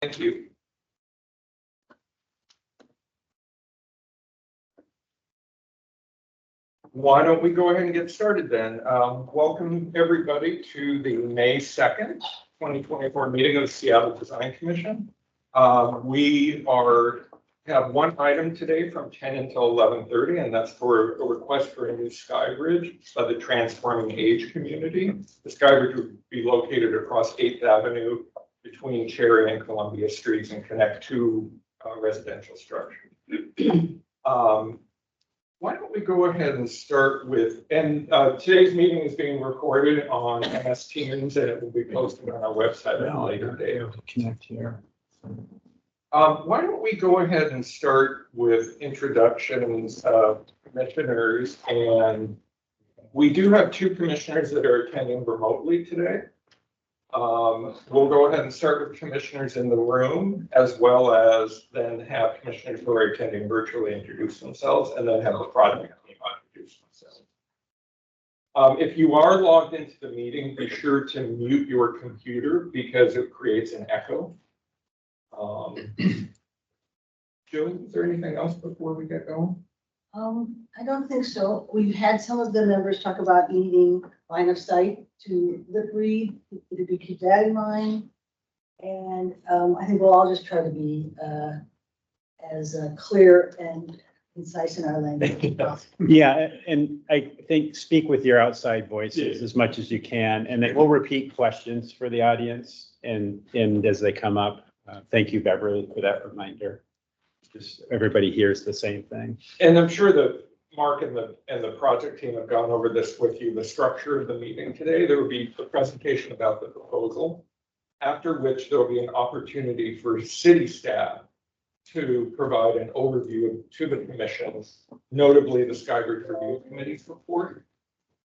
Thank you. Why don't we go ahead and get started then? Welcome everybody to the May 2nd, 2024 meeting of the Seattle Design Commission. We have one item today from 10 until 11:30, and that's for a request for a new Skybridge by the Transforming Age community. The Skybridge would be located across 8th Avenue between Cherry and Columbia Streets and connect two residential structures. Why don't we go ahead and start with, and today's meeting is being recorded on MS Teams and it will be posted on our website at a later date. Connect here. Why don't we go ahead and start with introductions of commissioners, and we do have two commissioners that are attending remotely today. We'll go ahead and start with commissioners in the room, as well as then have commissioners who are attending virtually introduce themselves, and then have the project team introduce themselves. If you are logged into the meeting, be sure to mute your computer because it creates an echo. Julie, is there anything else before we get going? I don't think so. We've had some of the members talk about needing line of sight to lip read. If we keep that in mind. And I think we'll all just try to be as clear and concise in our language as possible. Yeah, and I think speak with your outside voices as much as you can, and then we'll repeat questions for the audience and as they come up. Thank you, Beverly, for that reminder. Just everybody hears the same thing. And I'm sure that Mark and the project team have gone over this with you. The structure of the meeting today, there will be a presentation about the proposal, after which there will be an opportunity for city staff to provide an overview to the commission, notably the Skybridge Review Committee's report.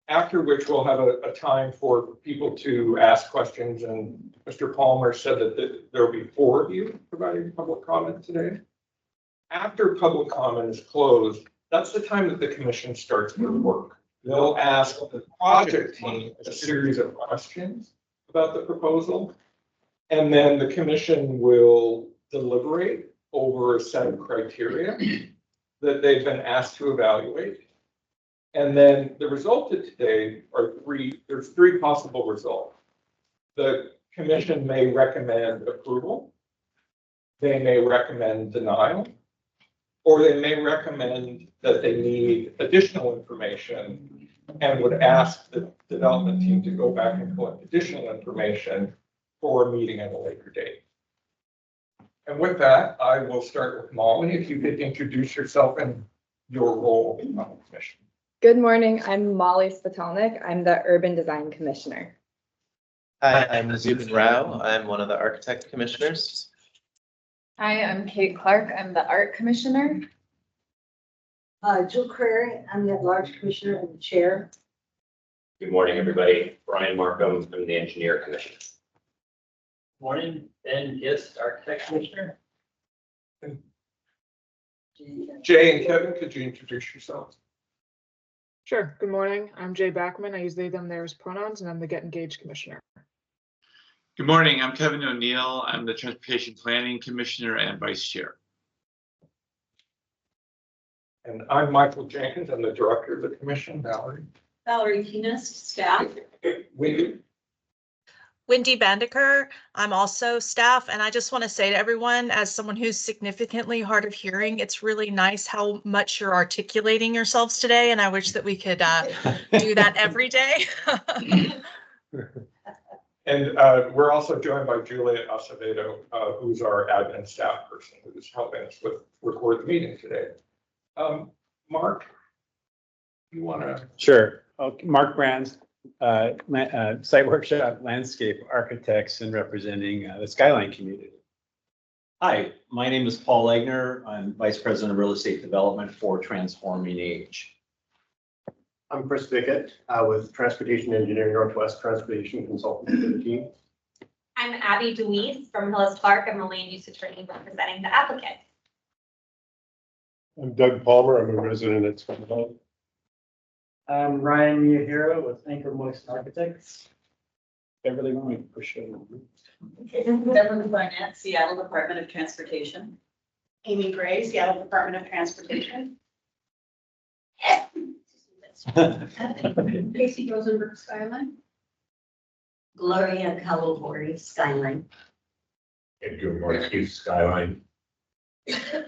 After which we'll have a time for people to ask questions, and Mr. Palmer said that there will be 4 of you providing public comment today. After public comment is closed, that's the time that the commission starts their work. They'll ask the project team a series of questions about the proposal, and then the commission will deliberate over a set of criteria that they've been asked to evaluate. And then the result of today are there's 3 possible results. The commission may recommend approval, they may recommend denial, or they may recommend that they need additional information and would ask the development team to go back and collect additional information for a meeting at a later date. And with that, I will start with Molly. If you could introduce yourself and your role on the commission. Good morning, I'm Molly Spatalnik. I'm the Urban Design Commissioner. Hi, I'm Zubin Rao. I'm one of the architect commissioners. Hi, I'm Kate Clark. I'm the art commissioner. Jill Crary, I'm the at-large commissioner and the chair. Good morning, everybody. Brian Markham, I'm the engineer commissioner. Morning, Ben Gist, architect commissioner. Jay and Kevin, could you introduce yourselves? Sure. Good morning. I'm Jay Backman. I use they, them, theirs pronouns, and I'm the Get Engaged Commissioner. Good morning. I'm Kevin O'Neill. I'm the Transportation Planning Commissioner and Vice Chair. And I'm Michael Jenkins. I'm the director of the commission. Valerie. Valerie Keenest, staff. Wendy Bandeker. I'm also staff, and I just want to say to everyone, as someone who's significantly hard of hearing, it's really nice how much you're articulating yourselves today, and I wish that we could do that every day. And we're also joined by Juliet Acevedo, who's our admin staff person, who's helping us record the meeting today. Mark, you want to? Sure. Okay. Mark Brands, Site Workshop Landscape Architects and representing the Skyline community. Hi, my name is Paul Legner. I'm Vice President of Real Estate Development for Transforming Age. I'm Chris Bickett with Transportation Engineering Northwest Transportation Consultant for the team. I'm Abby DeWeese from Hillis Clark. I'm a land use attorney representing the applicant. I'm Doug Palmer. I'm a resident at Skyline. I'm Ryan Miyahiro with Anchor Moist Architects. Beverly, want me to push it? Beverly Barnett, Seattle Department of Transportation. Amy Gray, Seattle Department of Transportation. Casey Rosenberg, Skyline. Gloria Calabori, Skyline. Good morning, Keith, Skyline.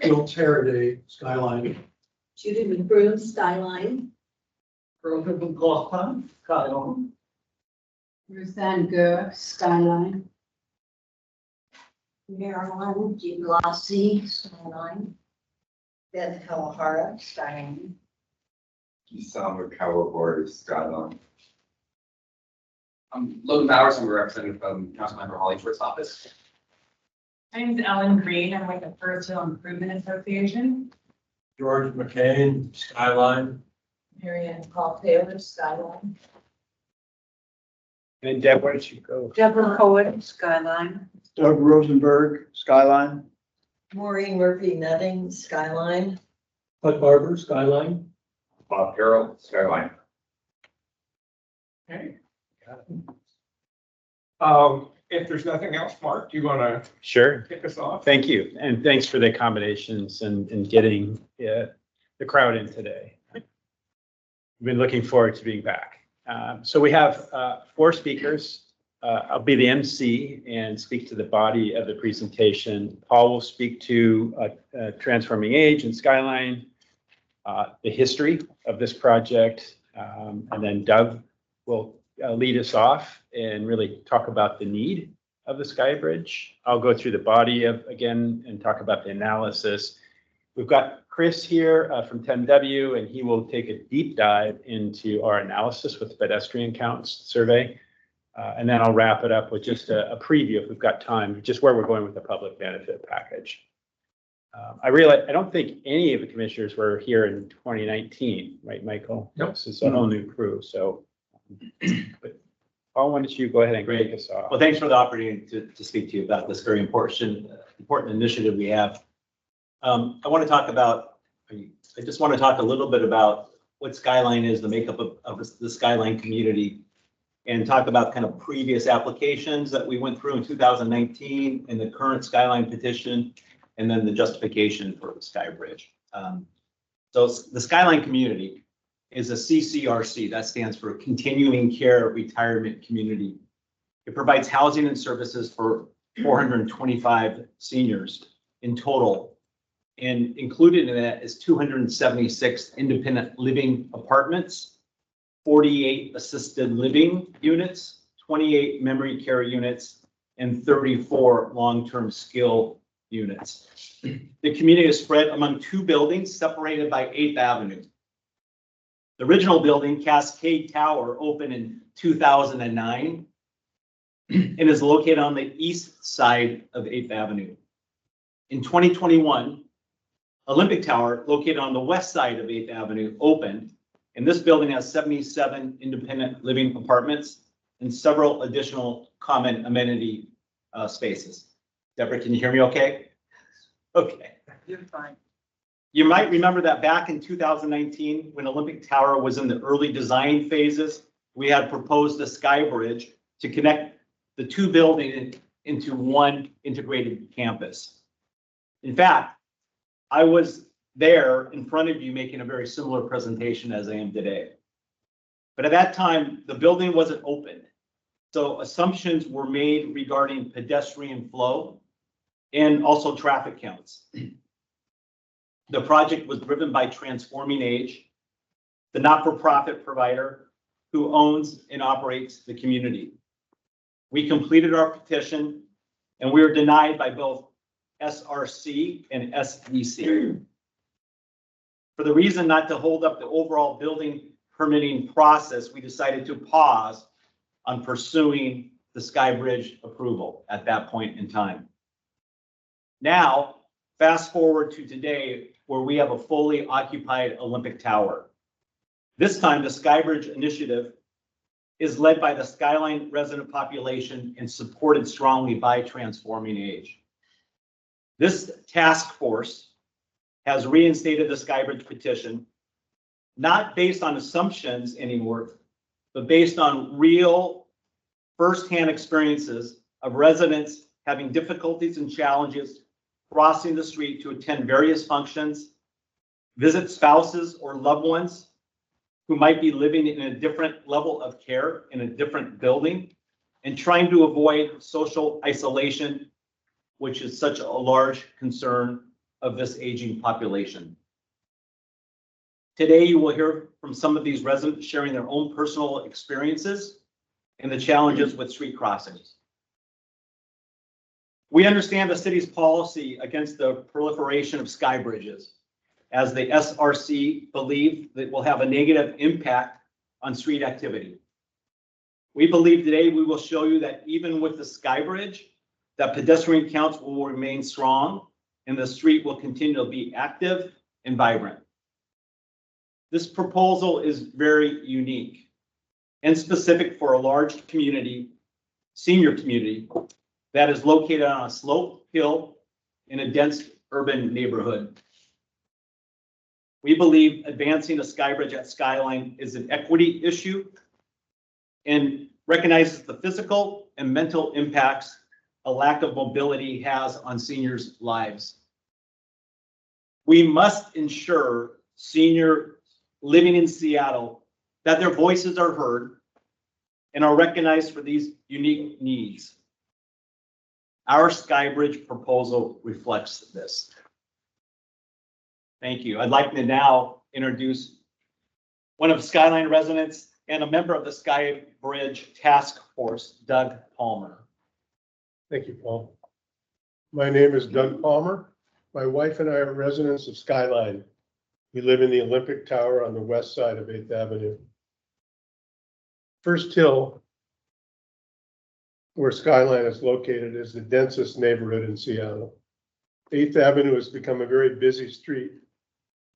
Bill Terraday, Skyline. Judy McBroom, Skyline. Rover McLaughlin, Skyline. Ruth Ann Gurr, Skyline. Marilyn G. Glossy, Skyline. Beth Kawahara, Skyline. Summer Calabori, Skyline. I'm Logan Bowers, I'm a representative from Councilmember Hollingsworth's office. My name is Ellen Green. I'm with the Purcell Improvement Association. George McCain, Skyline. Marianne Paul Taylor, Skyline. And Deb, why don't you go? Deborah Cohen, Skyline. Doug Rosenberg, Skyline. Maureen Murphy Nutting, Skyline. Bud Barber, Skyline. Bob Carroll, Skyline. Okay. If there's nothing else, Mark, do you want to Sure. kick us off? Thank you. And thanks for the accommodations and getting the crowd in today. We've been looking forward to being back. So we have 4 speakers. I'll be the MC and speak to the body of the presentation. Paul will speak to Transforming Age and Skyline, the history of this project, and then Doug will lead us off and really talk about the need of the Skybridge. I'll go through the body again and talk about the analysis. We've got Chris here from 10W, and he will take a deep dive into our analysis with the pedestrian counts survey. And then I'll wrap it up with just a preview, if we've got time, just where we're going with the public benefit package. I realize, I don't think any of the commissioners were here in 2019, right, Michael? Nope. This is a whole new crew, so. But Paul, why don't you go ahead and kick us off? Well, thanks for the opportunity to speak to you about this very important initiative we have. I want to talk about, I just want to talk a little bit about what Skyline is, the makeup of the Skyline community, and talk about kind of previous applications that we went through in 2019 and the current Skyline petition, and then the justification for the Skybridge. So the Skyline community is a CCRC, that stands for Continuing Care Retirement Community. It provides housing and services for 425 seniors in total. And included in that is 276 independent living apartments, 48 assisted living units, 28 memory care units, and 34 long-term skill units. The community is spread among 2 buildings separated by 8th Avenue. The original building, Cascade Tower, opened in 2009 and is located on the east side of 8th Avenue. In 2021, Olympic Tower, located on the west side of 8th Avenue, opened, and this building has 77 independent living apartments and several additional common amenity spaces. Deborah, can you hear me okay? Okay. You're fine. You might remember that back in 2019, when Olympic Tower was in the early design phases, we had proposed a Skybridge to connect the 2 buildings into one integrated campus. In fact, I was there in front of you making a very similar presentation as I am today. But at that time, the building wasn't open. So assumptions were made regarding pedestrian flow and also traffic counts. The project was driven by Transforming Age, the not-for-profit provider who owns and operates the community. We completed our petition and we were denied by both SRC and SDC. For the reason not to hold up the overall building permitting process, we decided to pause on pursuing the Skybridge approval at that point in time. Now, fast forward to today, where we have a fully occupied Olympic Tower. This time, the Skybridge initiative is led by the Skyline resident population and supported strongly by Transforming Age. This task force has reinstated the Skybridge petition, not based on assumptions anymore, but based on real firsthand experiences of residents having difficulties and challenges crossing the street to attend various functions, visit spouses or loved ones who might be living in a different level of care in a different building, and trying to avoid social isolation, which is such a large concern of this aging population. Today, you will hear from some of these residents sharing their own personal experiences and the challenges with street crossings. We understand the city's policy against the proliferation of sky bridges, as the SRC believe that will have a negative impact on street activity. We believe today we will show you that even with the Skybridge, that pedestrian counts will remain strong and the street will continue to be active and vibrant. This proposal is very unique and specific for a large community, senior community, that is located on a sloped hill in a dense urban neighborhood. We believe advancing a Skybridge at Skyline is an equity issue and recognizes the physical and mental impacts a lack of mobility has on seniors' lives. We must ensure seniors living in Seattle that their voices are heard and are recognized for these unique needs. Our Skybridge proposal reflects this. Thank you. I'd like to now introduce one of Skyline residents and a member of the Skybridge Task Force, Doug Palmer. Thank you, Paul. My name is Doug Palmer. My wife and I are residents of Skyline. We live in the Olympic Tower on the west side of 8th Avenue. First Hill, where Skyline is located, is the densest neighborhood in Seattle. 8th Avenue has become a very busy street,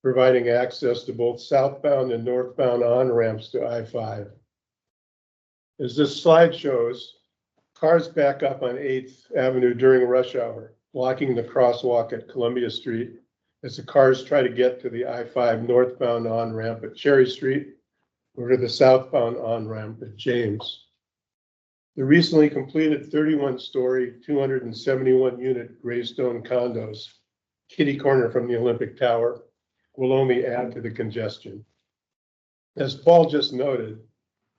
providing access to both southbound and northbound on-ramps to I-5. As this slide shows, cars back up on 8th Avenue during rush hour, blocking the crosswalk at Columbia Street as the cars try to get to the I-5 northbound on-ramp at Cherry Street or to the southbound on-ramp at James. The recently completed 31-story, 271-unit Greystone condos, kitty corner from the Olympic Tower, will only add to the congestion. As Paul just noted,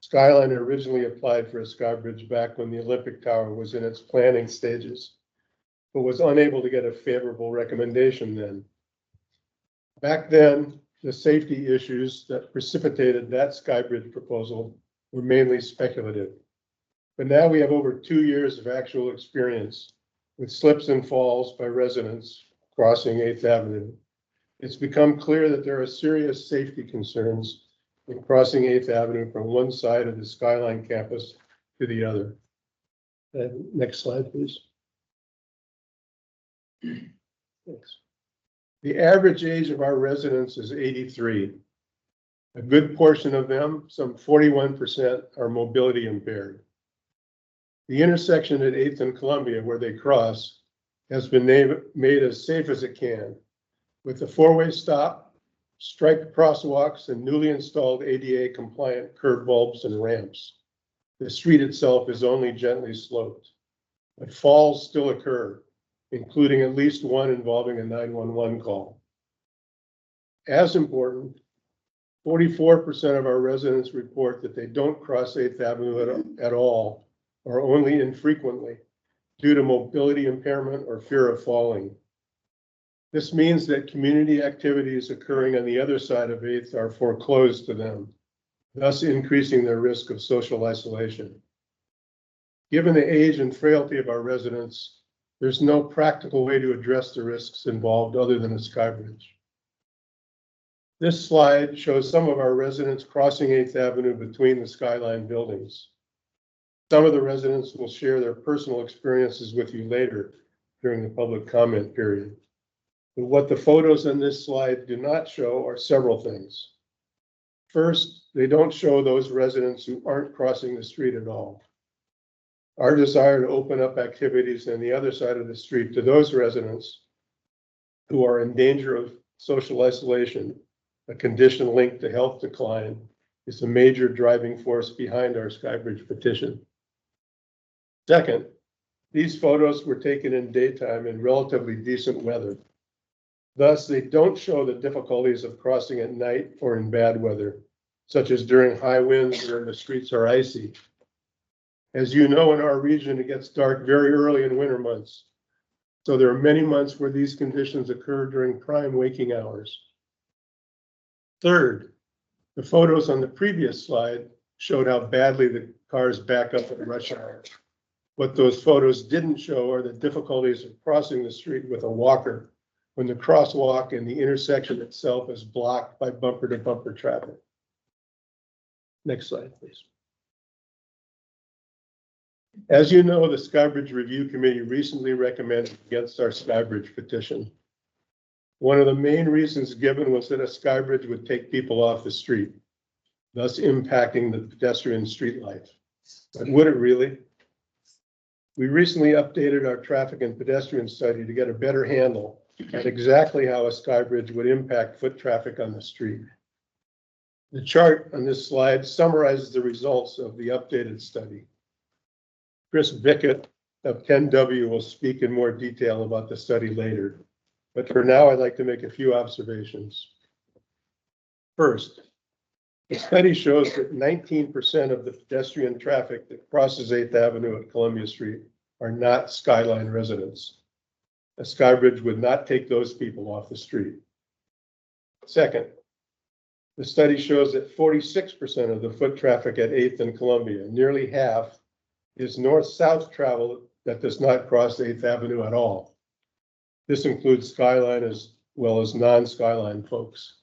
Skyline originally applied for a Skybridge back when the Olympic Tower was in its planning stages, but was unable to get a favorable recommendation then. Back then, the safety issues that precipitated that Skybridge proposal were mainly speculative. But now we have over 2 years of actual experience with slips and falls by residents crossing 8th Avenue. It's become clear that there are serious safety concerns in crossing 8th Avenue from one side of the Skyline campus to the other. Next slide, please. Thanks. The average age of our residents is 83. A good portion of them, some 41%, are mobility impaired. The intersection at 8th and Columbia, where they cross, has been made as safe as it can, with the four-way stop, striped crosswalks, and newly installed ADA compliant curb bulbs and ramps. The street itself is only gently sloped, but falls still occur, including at least one involving a 911 call. As important, 44% of our residents report that they don't cross 8th Avenue at all, or only infrequently, due to mobility impairment or fear of falling. This means that community activities occurring on the other side of 8th are foreclosed to them, thus increasing their risk of social isolation. Given the age and frailty of our residents, there's no practical way to address the risks involved other than a Skybridge. This slide shows some of our residents crossing 8th Avenue between the Skyline buildings. Some of the residents will share their personal experiences with you later during the public comment period. But what the photos on this slide do not show are several things. First, they don't show those residents who aren't crossing the street at all. Our desire to open up activities on the other side of the street to those residents who are in danger of social isolation, a condition linked to health decline, is a major driving force behind our Skybridge petition. Second, these photos were taken in daytime in relatively decent weather. Thus, they don't show the difficulties of crossing at night or in bad weather, such as during high winds or when the streets are icy. As you know, in our region, it gets dark very early in winter months. So there are many months where these conditions occur during prime waking hours. Third, the photos on the previous slide showed how badly the cars back up at rush hour. What those photos didn't show are the difficulties of crossing the street with a walker when the crosswalk and the intersection itself is blocked by bumper-to-bumper traffic. Next slide, please. As you know, the Skybridge Review Committee recently recommended against our Skybridge petition. One of the main reasons given was that a Skybridge would take people off the street, thus impacting the pedestrian street life. But would it really? We recently updated our traffic and pedestrian study to get a better handle on exactly how a Skybridge would impact foot traffic on the street. The chart on this slide summarizes the results of the updated study. Chris Bickett of 10W will speak in more detail about the study later, but for now I'd like to make a few observations. First, the study shows that 19% of the pedestrian traffic that crosses 8th Avenue at Columbia Street are not Skyline residents. A Skybridge would not take those people off the street. Second, the study shows that 46% of the foot traffic at 8th and Columbia, nearly half, is north-south travel that does not cross 8th Avenue at all. This includes Skyline as well as non-Skyline folks.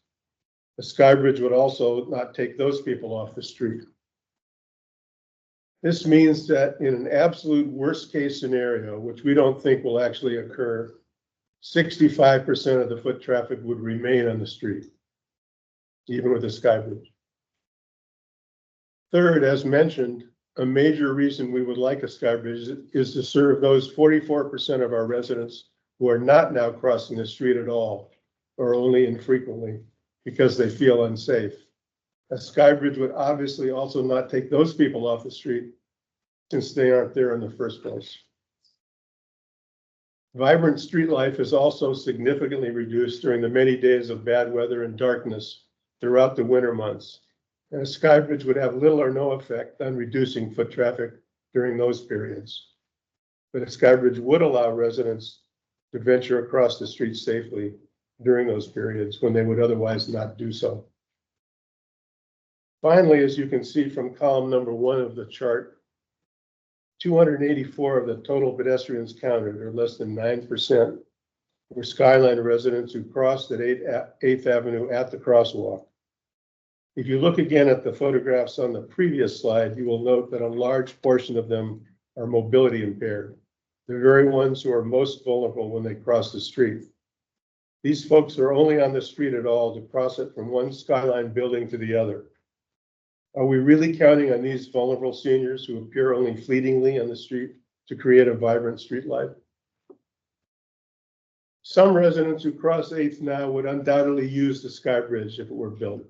The Skybridge would also not take those people off the street. This means that in an absolute worst-case scenario, which we don't think will actually occur, 65% of the foot traffic would remain on the street, even with a Skybridge. Third, as mentioned, a major reason we would like a Skybridge is to serve those 44% of our residents who are not now crossing the street at all, or only infrequently, because they feel unsafe. A Skybridge would obviously also not take those people off the street since they aren't there in the first place. Vibrant street life is also significantly reduced during the many days of bad weather and darkness throughout the winter months. And a Skybridge would have little or no effect on reducing foot traffic during those periods. But a Skybridge would allow residents to venture across the street safely during those periods when they would otherwise not do so. Finally, as you can see from column number 1 of the chart, 284 of the total pedestrians counted, or less than 9%, were Skyline residents who crossed at 8th Avenue at the crosswalk. If you look again at the photographs on the previous slide, you will note that a large portion of them are mobility impaired, the very ones who are most vulnerable when they cross the street. These folks are only on the street at all to cross it from one Skyline building to the other. Are we really counting on these vulnerable seniors who appear only fleetingly on the street to create a vibrant street life? Some residents who cross 8th now would undoubtedly use the Skybridge if it were built.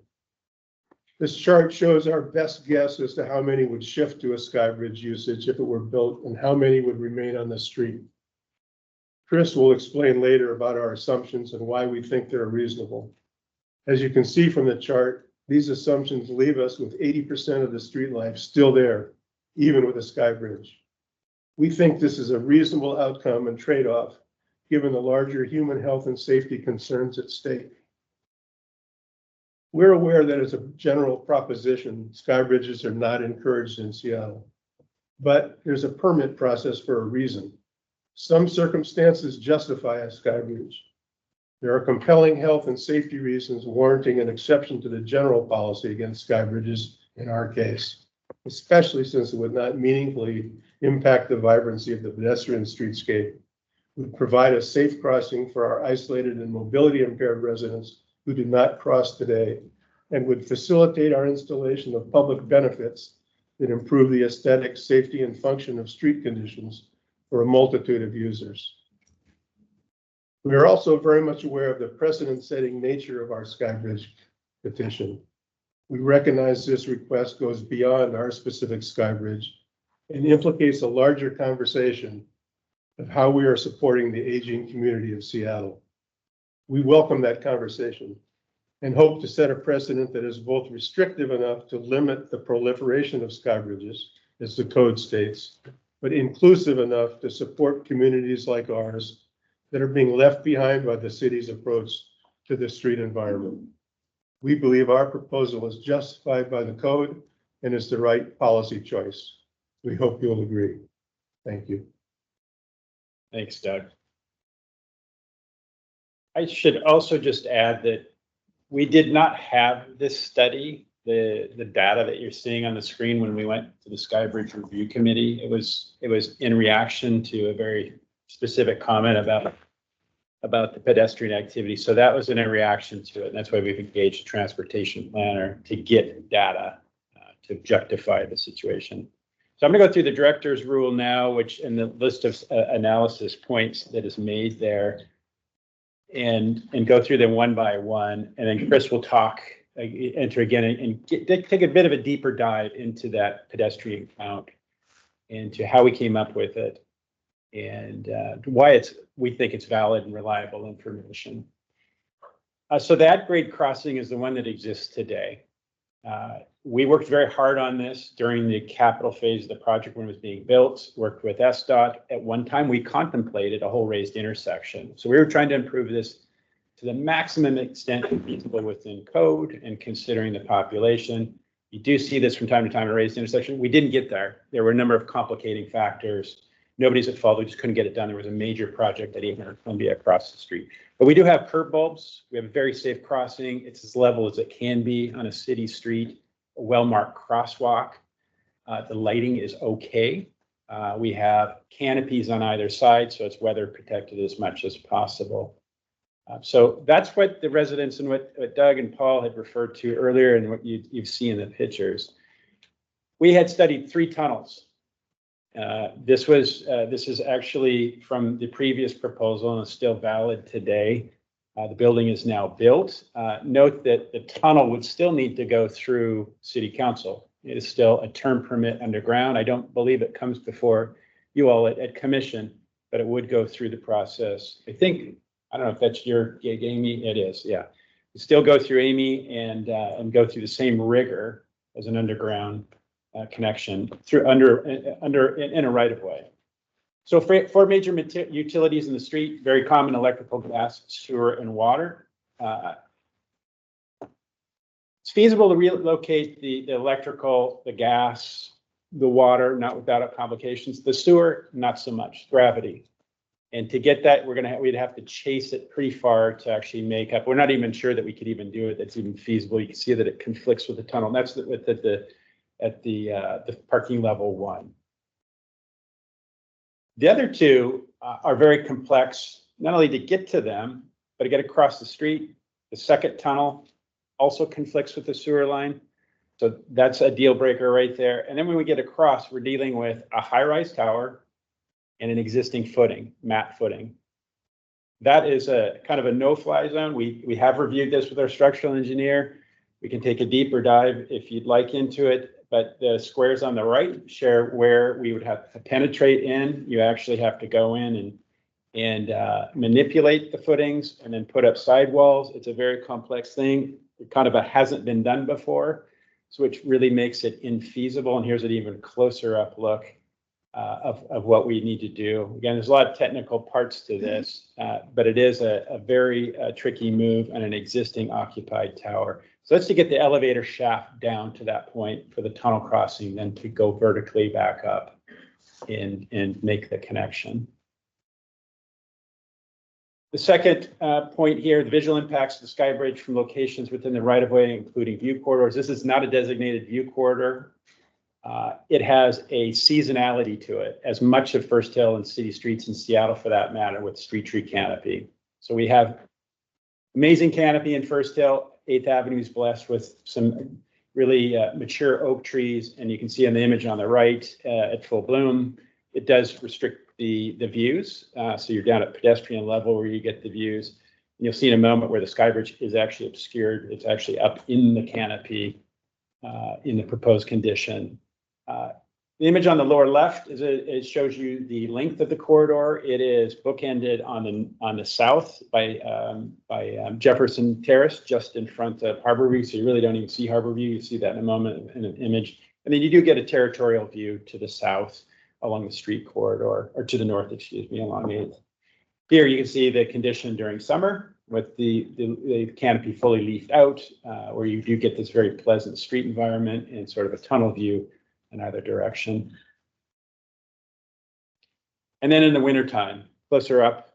This chart shows our best guess as to how many would shift to a Skybridge usage if it were built and how many would remain on the street. Chris will explain later about our assumptions and why we think they're reasonable. As you can see from the chart, these assumptions leave us with 80% of the street life still there, even with a Skybridge. We think this is a reasonable outcome and trade-off, given the larger human health and safety concerns at stake. We're aware that as a general proposition, Skybridges are not encouraged in Seattle, but there's a permit process for a reason. Some circumstances justify a Skybridge. There are compelling health and safety reasons warranting an exception to the general policy against Skybridges in our case, especially since it would not meaningfully impact the vibrancy of the pedestrian streetscape, would provide a safe crossing for our isolated and mobility impaired residents who do not cross today, and would facilitate our installation of public benefits that improve the aesthetic, safety, and function of street conditions for a multitude of users. We are also very much aware of the precedent-setting nature of our Skybridge petition. We recognize this request goes beyond our specific Skybridge and implicates a larger conversation of how we are supporting the aging community of Seattle. We welcome that conversation and hope to set a precedent that is both restrictive enough to limit the proliferation of skybridges, as the code states, but inclusive enough to support communities like ours that are being left behind by the city's approach to the street environment. We believe our proposal is justified by the code and is the right policy choice. We hope you'll agree. Thank you. Thanks, Doug. I should also just add that we did not have this study, the data that you're seeing on the screen when we went to the Skybridge Review Committee. It was in reaction to a very specific comment about the pedestrian activity. So that was in a reaction to it. And that's why we've engaged a transportation planner to get data to justify the situation. So I'm going to go through the director's rule now, which in the list of analysis points that is made there, and go through them one by one. And then Chris will talk, enter again, and take a bit of a deeper dive into that pedestrian count and to how we came up with it and why we think it's valid and reliable information. So that grade crossing is the one that exists today. We worked very hard on this during the capital phase of the project when it was being built, worked with SDOT. At one time, we contemplated a whole raised intersection. So we were trying to improve this to the maximum extent feasible within code and considering the population. You do see this from time to time in a raised intersection. We didn't get there. There were a number of complicating factors. Nobody's at fault. We just couldn't get it done. There was a major project at 800 Columbia across the street. But we do have curb bulbs. We have a very safe crossing. It's as level as it can be on a city street. A well-marked crosswalk. The lighting is okay. We have canopies on either side, so it's weather protected as much as possible. So that's what the residents and what Doug and Paul had referred to earlier and what you've seen in the pictures. We had studied 3 tunnels. This is actually from the previous proposal and is still valid today. The building is now built. Note that the tunnel would still need to go through City Council. It is still a term permit underground. I don't believe it comes before you all at commission, but it would go through the process. I don't know if that's your gig, Amy. It is, yeah. You still go through Amy and go through the same rigor as an underground connection through in a right of way. So for major utilities in the street, very common: electrical, gas, sewer, and water. It's feasible to relocate the electrical, the gas, the water, not without complications. The sewer, not so much, gravity. And to get that, we'd have to chase it pretty far to actually make up. We're not even sure that we could even do it. That's even feasible. You can see that it conflicts with the tunnel. And that's at the parking level 1. The other 2 are very complex, not only to get to them, but to get across the street. The second tunnel also conflicts with the sewer line. So that's a deal breaker right there. And then when we get across, we're dealing with a high-rise tower and an existing footing, mat footing. That is a kind of a no-fly zone. We have reviewed this with our structural engineer. We can take a deeper dive if you'd like into it. But the squares on the right share where we would have to penetrate in. You actually have to go in and manipulate the footings and then put up sidewalls. It's a very complex thing. It kind of hasn't been done before, so which really makes it infeasible. And here's an even closer up look of what we need to do. Again, there's a lot of technical parts to this, but it is a very tricky move on an existing occupied tower. So that's to get the elevator shaft down to that point for the tunnel crossing, then to go vertically back up and make the connection. The second point here, the visual impacts of the Skybridge from locations within the right-of-way, including view corridors. This is not a designated view corridor. It has a seasonality to it, as much of First Hill and city streets in Seattle, for that matter, with street tree canopy. So we have amazing canopy in First Hill. 8th Avenue is blessed with some really mature oak trees, and you can see in the image on the right at full bloom, it does restrict the views. So you're down at pedestrian level where you get the views. And you'll see in a moment where the Skybridge is actually obscured. It's actually up in the canopy in the proposed condition. The image on the lower left is it shows you the length of the corridor. It is bookended on the south by Jefferson Terrace, just in front of Harborview. So you really don't even see Harborview. You see that in a moment in an image. And then you do get a territorial view to the south along the street corridor, or to the north, excuse me, along 8th. Here you can see the condition during summer with the canopy fully leafed out, where you do get this very pleasant street environment and sort of a tunnel view in either direction. And then in the wintertime, closer up,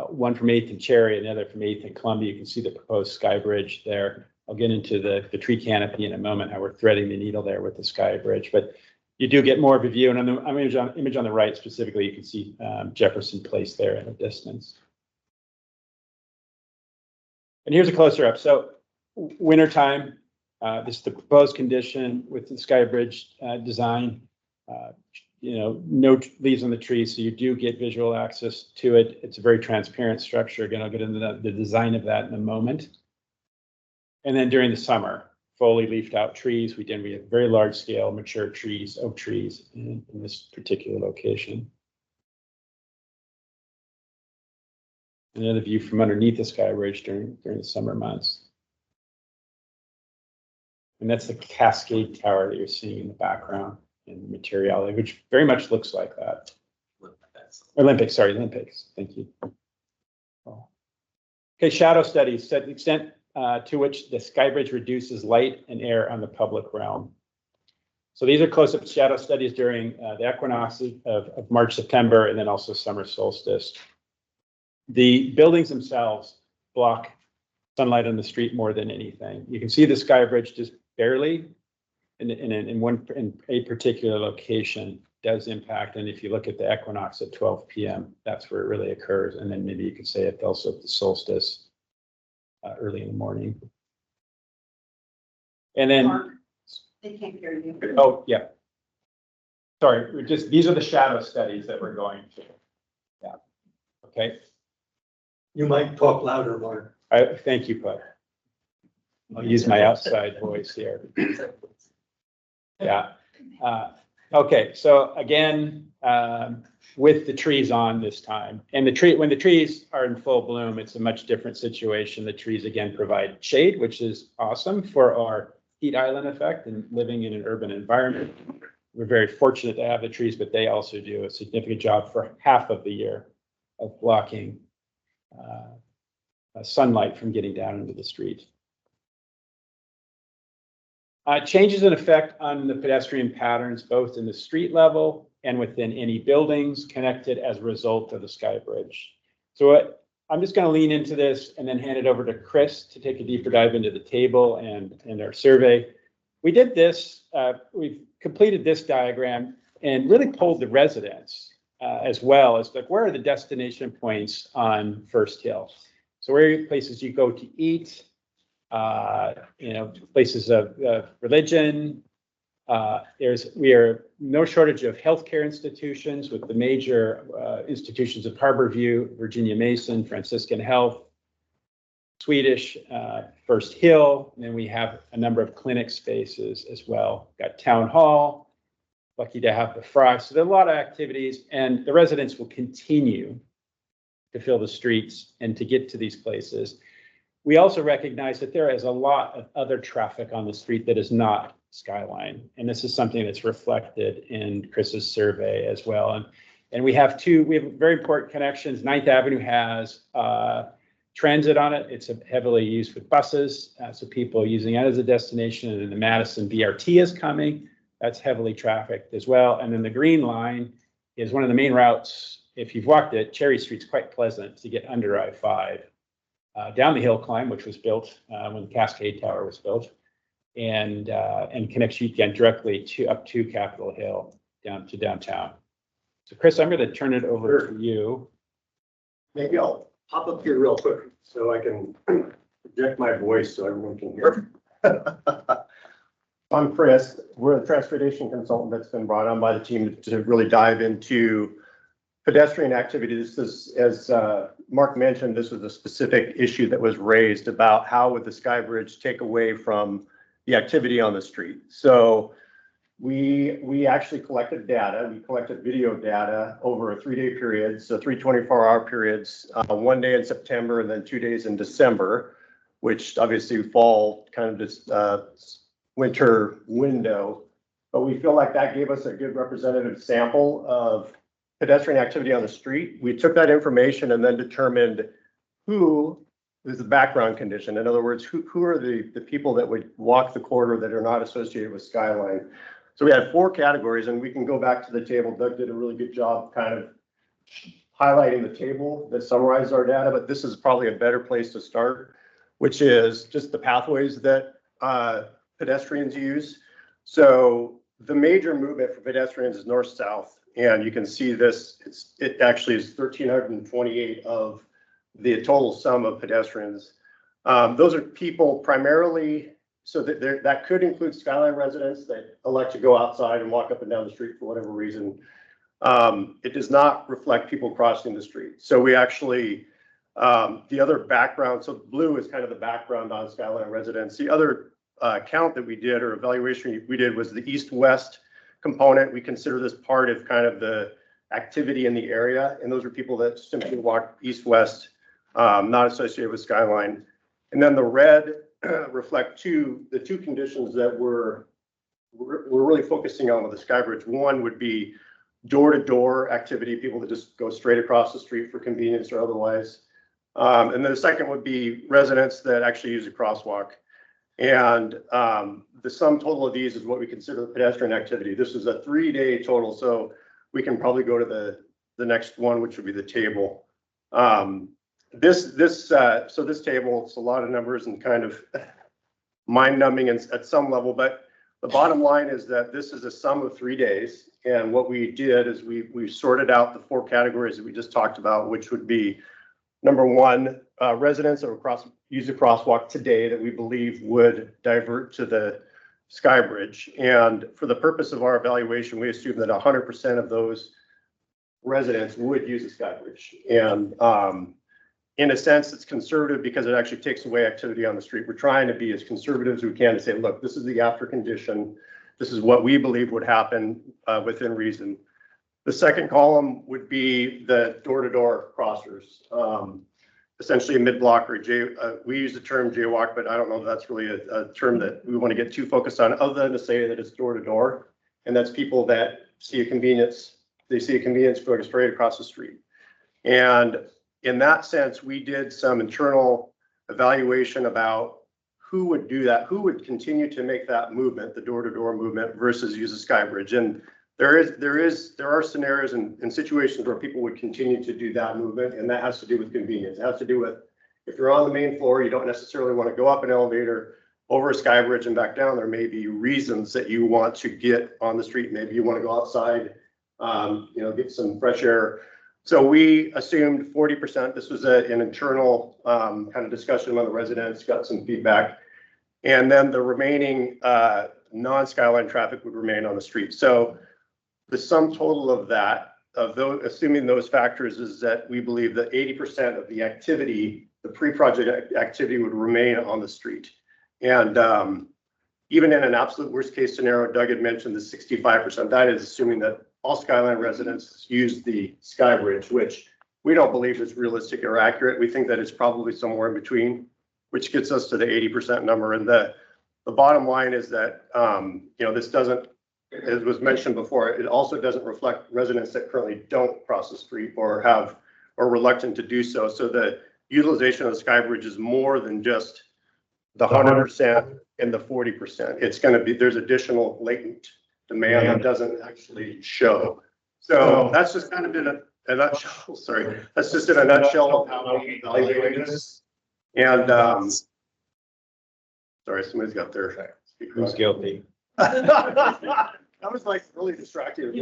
one from 8th and Cherry and the other from 8th and Columbia, you can see the proposed Skybridge there. I'll get into the tree canopy in a moment, how we're threading the needle there with the Skybridge, but you do get more of a view. And on the image on the right specifically, you can see Jefferson Place there in the distance. And here's a closer up. So wintertime, this is the proposed condition with the Skybridge design. No leaves on the trees, so you do get visual access to it. It's a very transparent structure. Again, I'll get into the design of that in a moment. And then during the summer, fully leafed out trees. We have very large scale mature trees, oak trees in this particular location. Another view from underneath the Skybridge during the summer months. And that's the Cascade Tower that you're seeing in the background in the materiality, which very much looks like that. Olympics, thank you. Okay, shadow studies set the extent to which the Skybridge reduces light and air on the public realm. So these are close-up shadow studies during the equinox of March, September, and then also summer solstice. The buildings themselves block sunlight on the street more than anything. You can see the Skybridge just barely in a particular location does impact. And if you look at the equinox at 12 p.m., that's where it really occurs. And then maybe you could say it also at the solstice early in the morning. And then They can't hear you. oh yeah, sorry, these are the shadow studies that we're going to. Yeah. Okay. You might talk louder, Mark. Thank you, Bud. I'll use my outside voice here. Yeah. Okay. So again, with the trees on this time, and when the trees are in full bloom, it's a much different situation. The trees again provide shade, which is awesome for our heat island effect and living in an urban environment. We're very fortunate to have the trees, but they also do a significant job for half of the year of blocking sunlight from getting down into the street. Changes in effect on the pedestrian patterns, both in the street level and within any buildings connected as a result of the Skybridge. So I'm just going to lean into this and then hand it over to Chris to take a deeper dive into the table and our survey. We did this, we've completed this diagram and really polled the residents as well as like, where are the destination points on First Hill? So where are places you go to eat, places of religion. We are no shortage of healthcare institutions with the major institutions of Harborview, Virginia Mason, Franciscan Health, Swedish, First Hill, and then we have a number of clinic spaces as well. Got Town Hall, lucky to have the Fry. So there are a lot of activities, and the residents will continue to fill the streets and to get to these places. We also recognize that there is a lot of other traffic on the street that is not Skyline. And this is something that's reflected in Chris's survey as well. And we have very important connections. 9th Avenue has transit on it. It's heavily used with buses. So people are using that as a destination. And then the Madison BRT is coming. That's heavily trafficked as well. And then the Green Line is one of the main routes. If you've walked it, Cherry Street's quite pleasant to get under I-5. Down the hill climb, which was built when the Cascade Tower was built, and connects you again directly up to Capitol Hill down to downtown. So Chris, I'm going to turn it over to you. Maybe I'll pop up here real quick so I can project my voice so everyone can hear. I'm Chris. We're a transportation consultant that's been brought on by the team to really dive into pedestrian activity. This is, as Mark mentioned, this was a specific issue that was raised about how would the Skybridge take away from the activity on the street. So We actually collected data. We collected video data over a 3-day period, so 3 24-hour periods, 1 day in September and then 2 days in December, which obviously fall kind of this winter window. But we feel like that gave us a good representative sample of pedestrian activity on the street. We took that information and then determined who is the background condition. In other words, who are the people that would walk the corridor that are not associated with Skyline. So we had 4 categories, and we can go back to the table. Doug did a really good job kind of highlighting the table that summarized our data, but this is probably a better place to start, which is just the pathways that pedestrians use. So the major movement for pedestrians is north-south, and you can see this, it actually is 1,328 of the total sum of pedestrians. Those are people primarily, so that could include Skyline residents that elect to go outside and walk up and down the street for whatever reason. It does not reflect people crossing the street. So we actually, the other background, so blue is kind of the background on Skyline residents. The other count that we did or evaluation we did was the east-west component. We consider this part of kind of the activity in the area. And those are people that simply walk east-west, not associated with Skyline. And then the red reflect the two conditions that we're really focusing on with the Skybridge. One would be door-to-door activity, people that just go straight across the street for convenience or otherwise. And then the second would be residents that actually use a crosswalk. And the sum total of these is what we consider the pedestrian activity. This is a 3-day total, so we can probably go to the next one, which would be the table. So this table, it's a lot of numbers and kind of mind-numbing at some level, but the bottom line is that this is a sum of 3 days. And what we did is we sorted out the 4 categories that we just talked about, which would be number 1, residents that use a crosswalk today that we believe would divert to the Skybridge. And for the purpose of our evaluation, we assume that 100% of those residents would use the Skybridge. And in a sense, it's conservative because it actually takes away activity on the street. We're trying to be as conservative as we can to say, look, this is the after condition. This is what we believe would happen within reason. The second column would be the door-to-door crossers, essentially mid-block or we use the term jaywalk, but I don't know if that's really a term that we want to get too focused on, other than to say that it's door-to-door, and that's people that see a convenience. They see a convenience going straight across the street. And in that sense, we did some internal evaluation about who would do that, who would continue to make that movement, the door-to-door movement, versus use a Skybridge. And there are scenarios and situations where people would continue to do that movement, and that has to do with convenience. It has to do with if you're on the main floor, you don't necessarily want to go up an elevator over a Skybridge and back down. There may be reasons that you want to get on the street. Maybe you want to go outside, get some fresh air. So we assumed 40%. This was an internal kind of discussion among the residents, got some feedback. And then the remaining non-Skyline traffic would remain on the street. So the sum total of that, assuming those factors, is that we believe that 80% of the activity, the pre-project activity, would remain on the street. And even in an absolute worst case scenario, Doug had mentioned the 65%, that is assuming that all Skyline residents use the Skybridge, which we don't believe is realistic or accurate. We think that it's probably somewhere in between, which gets us to the 80% number. And the bottom line is that, this doesn't, as was mentioned before, it also doesn't reflect residents that currently don't cross the street or are reluctant to do so. So the utilization of the Skybridge is more than just the 100% and the 40%. It's going to be, there's additional latent demand that doesn't actually show. So that's just kind of in a nutshell. Sorry, that's just in a nutshell of how we evaluate this. And sorry, somebody's got their speaker. Who's guilty? That was like really distracting.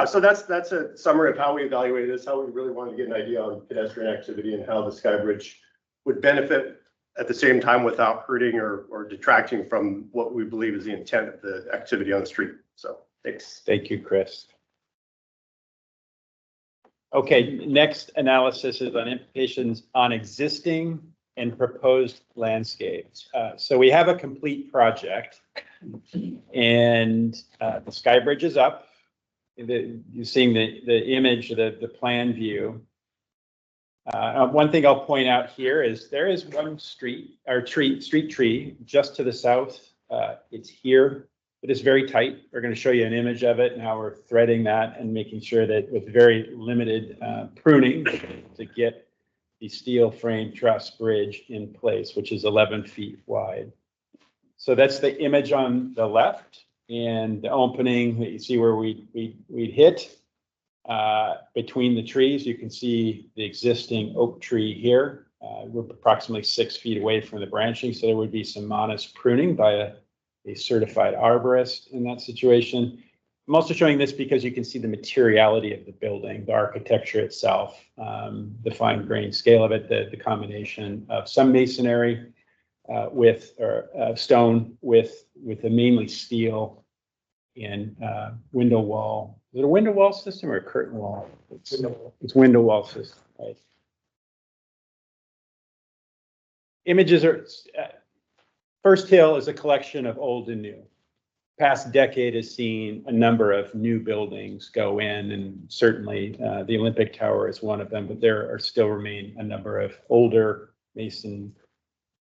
So that's a summary of how we evaluated this, how we really wanted to get an idea on pedestrian activity and how the Skybridge would benefit at the same time without hurting or detracting from what we believe is the intent of the activity on the street. So thanks. Thank you, Chris. Okay, next analysis is on implications on existing and proposed landscapes. So we have a complete project, and the Skybridge is up. You're seeing the image, the plan view. One thing I'll point out here is there is one street tree just to the south. It's here. It is very tight. We're going to show you an image of it and how we're threading that and making sure that with very limited pruning to get the steel frame truss bridge in place, which is 11 feet wide. So that's the image on the left, and the opening that you see where we hit between the trees. You can see the existing oak tree here. We're approximately 6 feet away from the branching, so there would be some modest pruning by a certified arborist in that situation. I'm also showing this because you can see the materiality of the building, the architecture itself, the fine grained scale of it, the combination of some masonry with stone with a mainly steel and window wall. Is it a window wall system or a curtain wall? It's window wall system, right? Images are, First Hill is a collection of old and new. Past decade has seen a number of new buildings go in, and certainly the Olympic Tower is one of them, but there are still remain a number of older masonry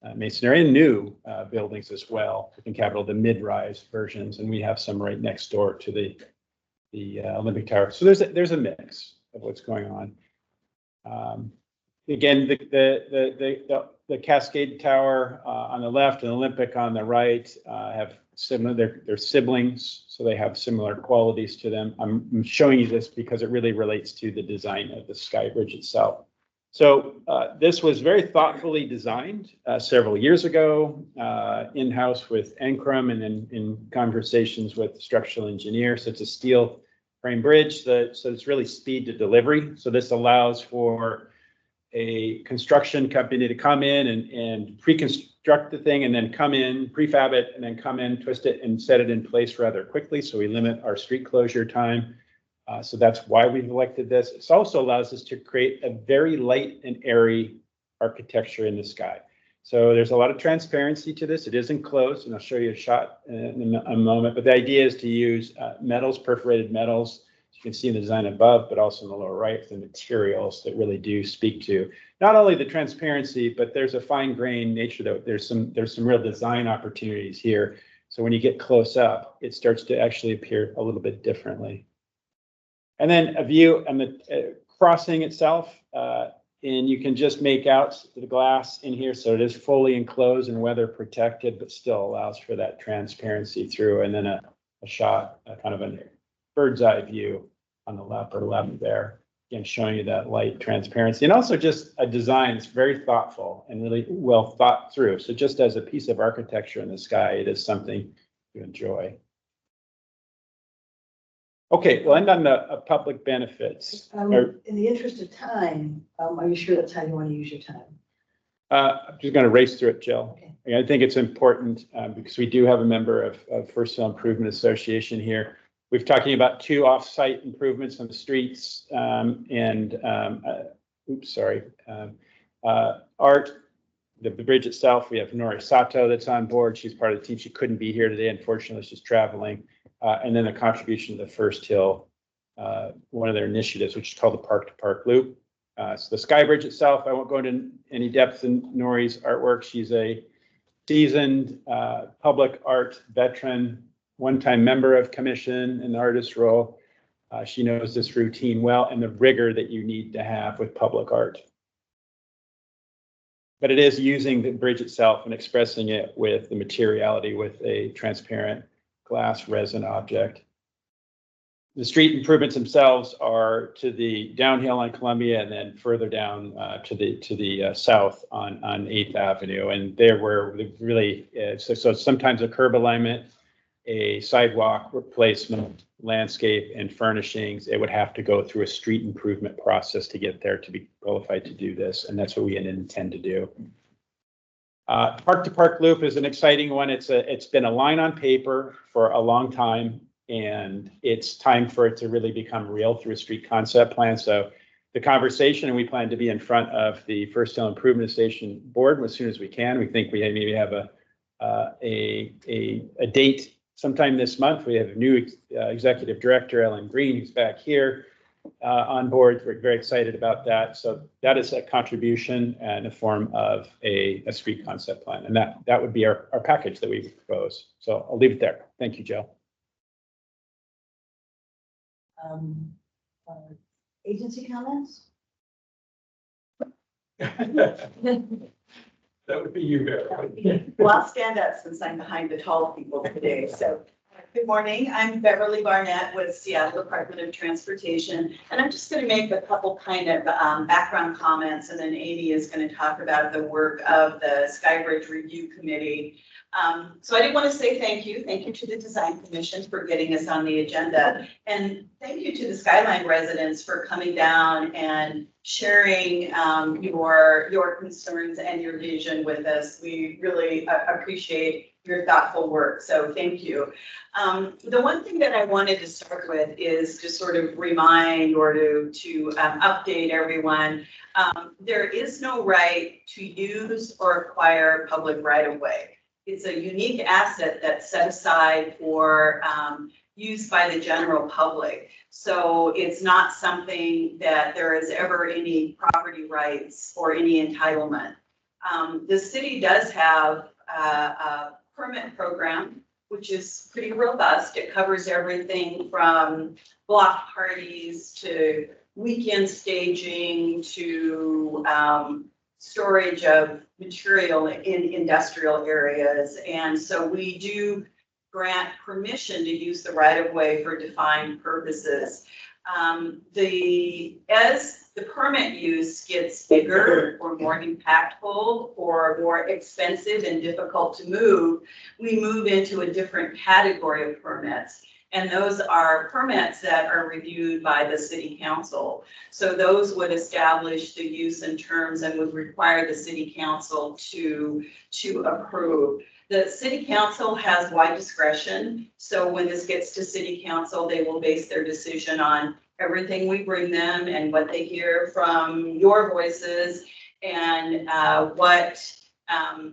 and new buildings as well, in capital, the mid-rise versions, and we have some right next door to the Olympic Tower. So there's a mix of what's going on. Again, the Cascade Tower on the left and Olympic on the right have similar, they're siblings, so they have similar qualities to them. I'm showing you this because it really relates to the design of the Skybridge itself. So this was very thoughtfully designed several years ago, in-house with Encrum, and then in conversations with the structural engineer. So it's a steel frame bridge, so it's really speed to delivery. So this allows for a construction company to come in and pre-construct the thing, and then come in, prefab it, and then come in, twist it, and set it in place rather quickly. So we limit our street closure time. So that's why we've elected this. It also allows us to create a very light and airy architecture in the sky. So there's a lot of transparency to this. It is enclosed, and I'll show you a shot in a moment. But the idea is to use metals, perforated metals. You can see in the design above, but also in the lower right, the materials that really do speak to not only the transparency, but there's a fine grained nature though. There's some real design opportunities here. So when you get close up, it starts to actually appear a little bit differently. And then a view on the crossing itself, and you can just make out the glass in here. So it is fully enclosed and weather protected, but still allows for that transparency through. And then a shot, kind of a bird's eye view on the left there. Again, showing you that light transparency, and also just a design that's very thoughtful and really well thought through. So just as a piece of architecture in the sky, it is something to enjoy. Okay, we'll end on the public benefits. In the interest of time, are you sure that's how you want to use your time? I'm just going to race through it, Jill. Okay. I think it's important because we do have a member of First Hill Improvement Association here. We're talking about 2 off-site improvements on the streets Art, the bridge itself. We have Nori Sato that's on board. She's part of the team. She couldn't be here today, unfortunately. She's traveling. And then the contribution to the First Hill, one of their initiatives, which is called the Park to Park Loop. So the Skybridge itself, I won't go into any depth in Nori's artwork. She's a seasoned public art veteran, one-time member of commission and artist role. She knows this routine well and the rigor that you need to have with public art. But it is using the bridge itself and expressing it with the materiality with a transparent glass resin object. The street improvements themselves are to the downhill on Columbia and then further down to the south on 8th Avenue. And there were really, so sometimes a curb alignment, a sidewalk replacement, landscape, and furnishings. It would have to go through a street improvement process to get there to be qualified to do this. And that's what we intend to do. Park to Park Loop is an exciting one. It's been a line on paper for a long time, and it's time for it to really become real through a street concept plan. So the conversation, and we plan to be in front of the First Hill Improvement Station Board as soon as we can. We think we maybe have a date sometime this month. We have a new executive director, Ellen Green, who's back here on board. We're very excited about that. So that is a contribution in the form of a street concept plan. And that would be our package that we would propose. So I'll leave it there. Thank you, Joe. Agency comments? That would be you, Beverly. Well, I'll stand up since I'm behind the tall people today. So, good morning. I'm Beverly Barnett with Seattle Department of Transportation. And I'm just going to make a couple kind of background comments, and then Amy is going to talk about the work of the Skybridge Review Committee. So I did want to say thank you. Thank you to the Design Commission for getting us on the agenda. And thank you to the Skyline residents for coming down and sharing your concerns and your vision with us. We really appreciate your thoughtful work. So thank you. The one thing that I wanted to start with is to sort of remind or to update everyone. There is no right to use or acquire public right-of-way. It's a unique asset that's set aside for use by the general public. So it's not something that there is ever any property rights or any entitlement. The city does have a permit program, which is pretty robust. It covers everything from block parties to weekend staging to storage of material in industrial areas. And so we do grant permission to use the right of way for defined purposes. As the permit use gets bigger or more impactful or more expensive and difficult to move, we move into a different category of permits. And those are permits that are reviewed by the city council. So those would establish the use and terms and would require the city council to approve. The city council has wide discretion. So when this gets to city council, they will base their decision on everything we bring them and what they hear from your voices and what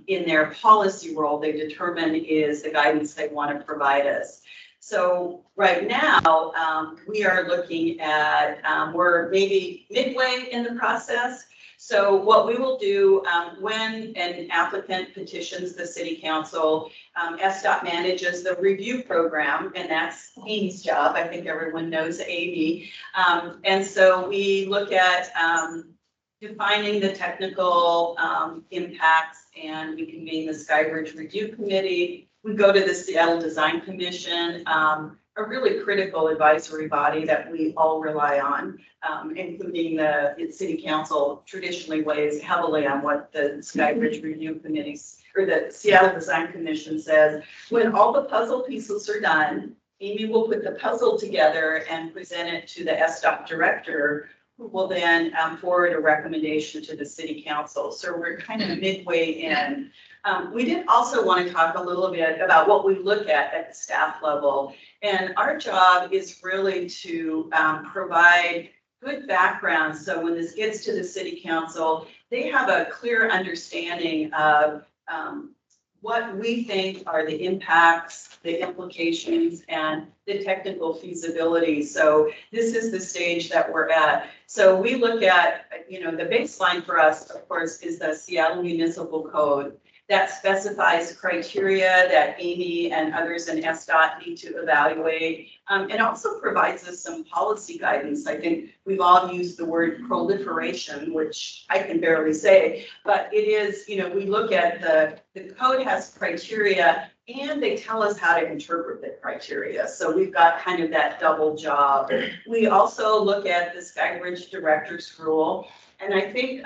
in their policy role they determine is the guidance they want to provide us. So right now, we are looking at, we're maybe midway in the process. So what we will do when an applicant petitions the city council, SDOT manages the review program, and that's Amy's job. I think everyone knows Amy. And so we look at defining the technical impacts, and we convene the Skybridge Review Committee. We go to the Seattle Design Commission, a really critical advisory body that we all rely on, including the city council traditionally weighs heavily on what the Skybridge Review Committees or the Seattle Design Commission says. When all the puzzle pieces are done, Amy will put the puzzle together and present it to the SDOT director, who will then forward a recommendation to the city council. So we're kind of midway in. We did also want to talk a little bit about what we look at the staff level. And our job is really to provide good background. So when this gets to the city council, they have a clear understanding of what we think are the impacts, the implications, and the technical feasibility. So this is the stage that we're at. So we look at, the baseline for us, of course, is the Seattle Municipal Code. That specifies criteria that Amy and others in SDOT need to evaluate. It also provides us some policy guidance. I think we've all used the word proliferation, which I can barely say, but it is, we look at the code has criteria and they tell us how to interpret the criteria. So we've got kind of that double job. We also look at the Skybridge Director's Rule. And I think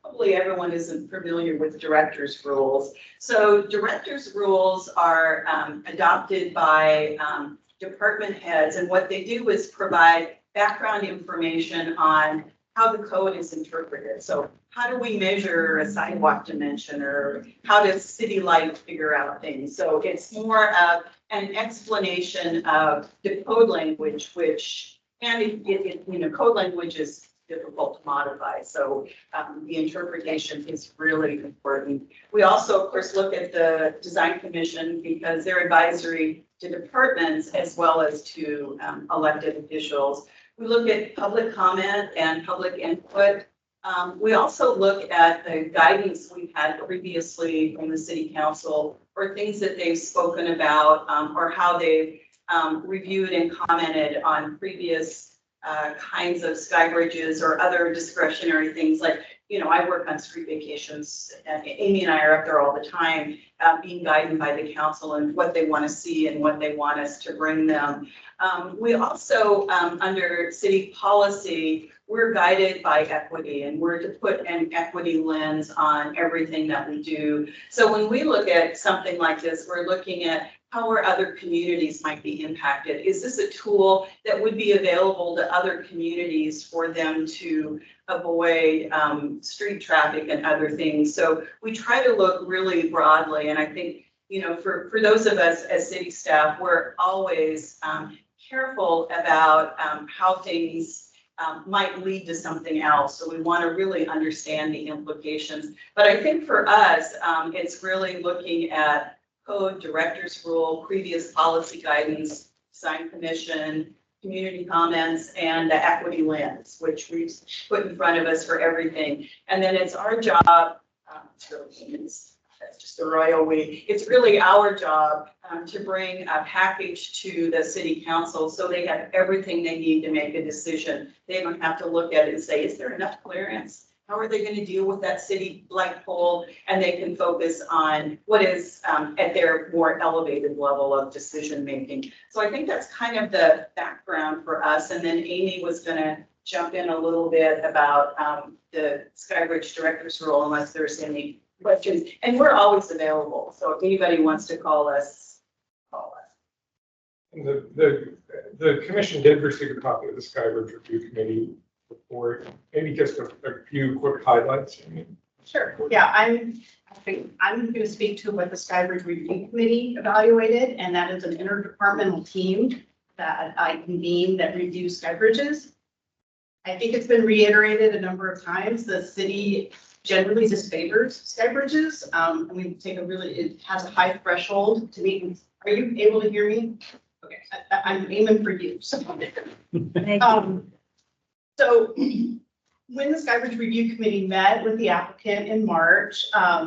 probably everyone isn't familiar with director's rules. So director's rules are adopted by department heads, and what they do is provide background information on how the code is interpreted. So how do we measure a sidewalk dimension, or how does city light figure out things? So it's more of an explanation of the code language, which, and code language is difficult to modify. So the interpretation is really important. We also, of course, look at the design commission because they're advisory to departments as well as to elected officials. We look at public comment and public input. We also look at the guidance we've had previously from the city council or things that they've spoken about or how they've reviewed and commented on previous kinds of sky bridges or other discretionary things like, you know, I work on street vacations. Amy and I are up there all the time, being guided by the council and what they want to see and what they want us to bring them. We also, under city policy, we're guided by equity and we're to put an equity lens on everything that we do. So when we look at something like this, we're looking at how our other communities might be impacted. Is this a tool that would be available to other communities for them to avoid street traffic and other things? So we try to look really broadly. And I think, you know, for those of us as city staff, we're always careful about how things might lead to something else. So we want to really understand the implications. But I think for us, it's really looking at code, director's rule, previous policy guidance, design commission, community comments, and the equity lens, which we've put in front of us for everything. And then it's our job, that's just a royal we, it's really our job to bring a package to the city council so they have everything they need to make a decision. They don't have to look at it and say, is there enough clearance? How are they going to deal with that city light pole? And they can focus on what is at their more elevated level of decision making. So I think that's kind of the background for us. And then Amy was going to jump in a little bit about the Skybridge director's role, unless there's any questions. And we're always available. So if anybody wants to call us, call us. And the commission did receive a copy of the Skybridge Review Committee report. Maybe just a few quick highlights. Sure. Yeah, I'm going to speak to what the Skybridge Review Committee evaluated, and that is an interdepartmental team that I convened that reviews skybridges. I think it's been reiterated a number of times. The city generally disfavors skybridges. And we take it has a high threshold to meet. Are you able to hear me? Okay, I'm aiming for you. So when the Skybridge Review Committee met with the applicant in March, a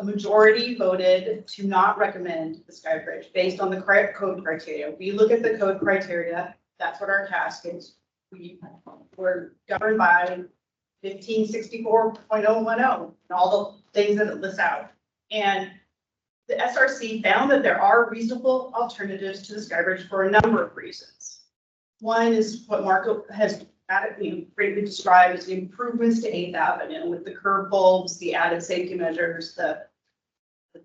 majority voted to not recommend the Skybridge based on the correct code criteria. We look at the code criteria. That's what our task is. We're governed by 1564.010 and all the things that it lists out. And the SRC found that there are reasonable alternatives to the Skybridge for a number of reasons. One is what Marco has greatly described as the improvements to 8th Avenue with the curb bulbs, the added safety measures, the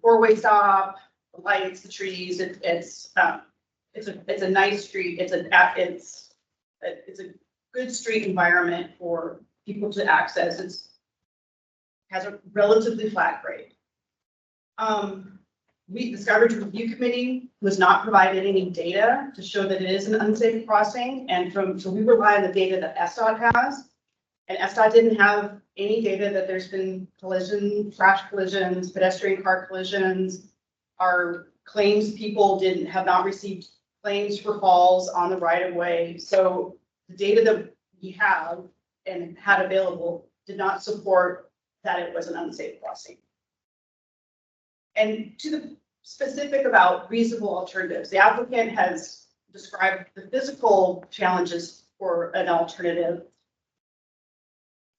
four-way stop, the lights, the trees. It's a nice street. It's a good street environment for people to access. It has a relatively flat grade. The Skybridge Review Committee was not provided any data to show that it is an unsafe crossing. And so we rely on the data that SDOT has. And SDOT didn't have any data that there's been crash collisions, pedestrian car collisions. Our claims people have not received claims for falls on the right of way. So the data that we have and had available did not support that it was an unsafe crossing. And to the specific about reasonable alternatives, the applicant has described the physical challenges for an alternative.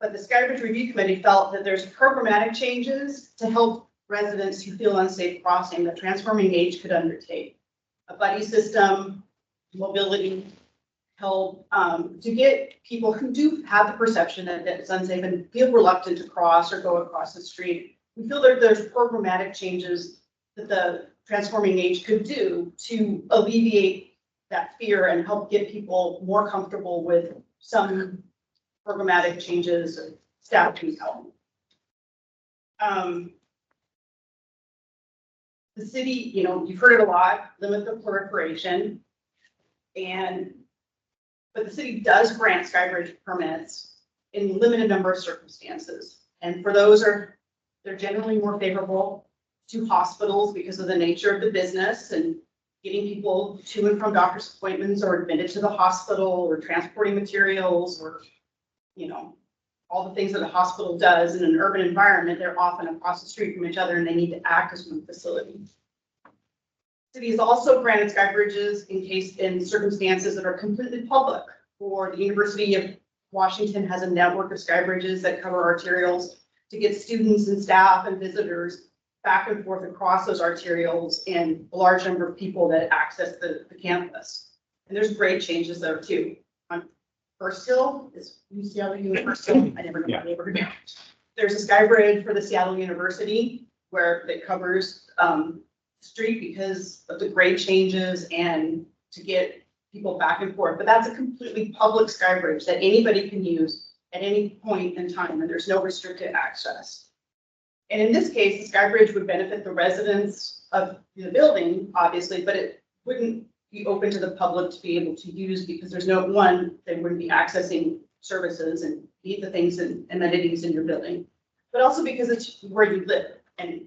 But the Skybridge Review Committee felt that there's programmatic changes to help residents who feel unsafe crossing that Transforming Age could undertake. A buddy system, mobility, help to get people who do have the perception that it's unsafe and feel reluctant to cross or go across the street. We feel that there's programmatic changes that the Transforming Age could do to alleviate that fear and help get people more comfortable with some programmatic changes and staff can help. The city, you've heard it a lot, limit the proliferation. And But the city does grant Skybridge permits in limited number of circumstances. And for those they're generally more favorable to hospitals because of the nature of the business and getting people to and from doctor's appointments or admitted to the hospital or transporting materials or, all the things that a hospital does in an urban environment. They're often across the street from each other and they need to act as one facility. City has also granted Skybridges in circumstances that are completely public. For the University of Washington has a network of Skybridges that cover arterials to get students and staff and visitors back and forth across those arterials and a large number of people that access the campus. And there's grade changes there too. On First Hill is UCLA First Hill. I never know my neighborhood. There's a Skybridge for the Seattle University where it covers street because of the grade changes and to get people back and forth. But that's a completely public Skybridge that anybody can use at any point in time, and there's no restricted access. And in this case, the Skybridge would benefit the residents of the building, obviously, but it wouldn't be open to the public to be able to use because there's no one, they wouldn't be accessing services and need the things and amenities in your building, but also because it's where you live and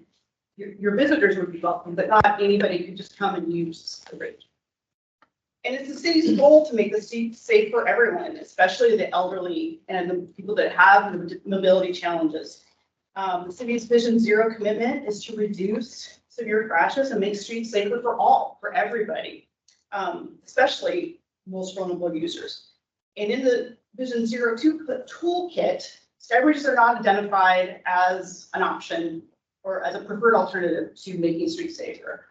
your visitors would be welcome, but not anybody could just come and use the bridge. And it's the city's goal to make the streets safe for everyone, especially the elderly and the people that have mobility challenges. The city's Vision Zero commitment is to reduce severe crashes and make streets safer for all, for everybody, especially most vulnerable users. And in the Vision Zero toolkit, Skybridges are not identified as an option or as a preferred alternative to making streets safer.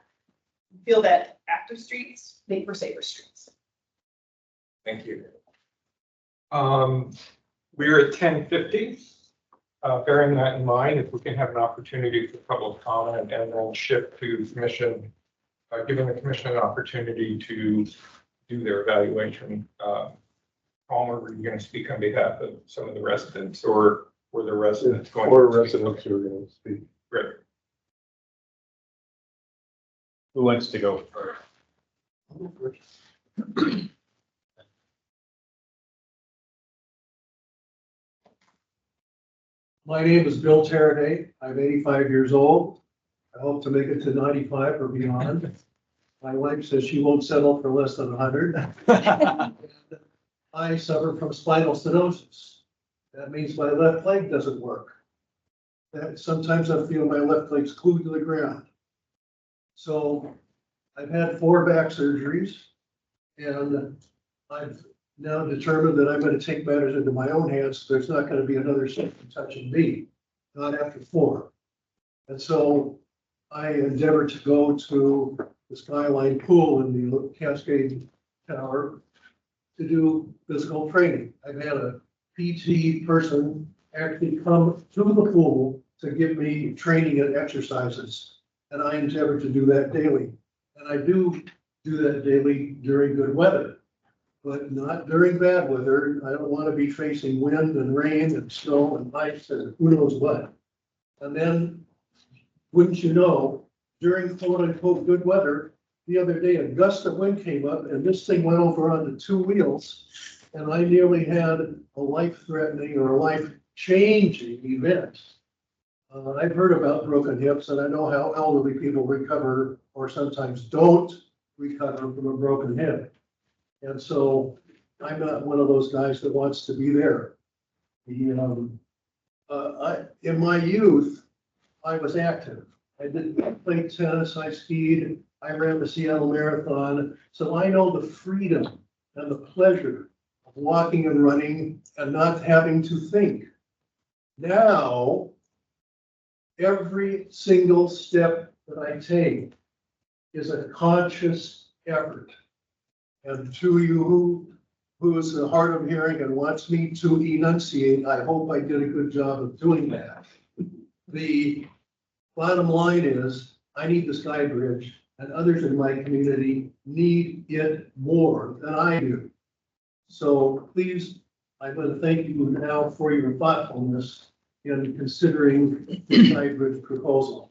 We feel that active streets make for safer streets. Thank you. We're at 10:50. Bearing that in mind, if we can have an opportunity for public comment and then shift to commission, giving the commission an opportunity to do their evaluation. Palmer, were you going to speak on behalf of some of the residents, or were the residents going to speak? Residents who are going to speak. Great. Who wants to go first? My name is Bill Taraday. I'm 85 years old. I hope to make it to 95 or beyond. My wife says she won't settle for less than 100. I suffer from spinal stenosis. That means my left leg doesn't work. Sometimes I feel my left leg's glued to the ground. So I've had 4 back surgeries, and I've now determined that I'm going to take matters into my own hands. There's not going to be another symptom touching me, not after 4. And so I endeavored to go to the Skyline pool in the Cascade Tower to do physical training. I've had a PT person actually come to the pool to give me training and exercises. And I endeavor to do that daily. And I do that daily during good weather, but not during bad weather. I don't want to be facing wind and rain and snow and ice and who knows what. And then, wouldn't you know, during quote unquote good weather, the other day a gust of wind came up and this thing went over onto 2 wheels. And I nearly had a life-threatening or a life-changing event. I've heard about broken hips, and I know how elderly people recover or sometimes don't recover from a broken hip. And so I'm not one of those guys that wants to be there. In my youth, I was active. I played tennis, I skied, I ran the Seattle Marathon. So I know the freedom and the pleasure of walking and running and not having to think. Now, every single step that I take is a conscious effort. And to you who is hard of hearing and wants me to enunciate, I hope I did a good job of doing that. The bottom line is I need the Skybridge, and others in my community need it more than I do. So please, I'm going to thank you now for your thoughtfulness in considering the Skybridge proposal.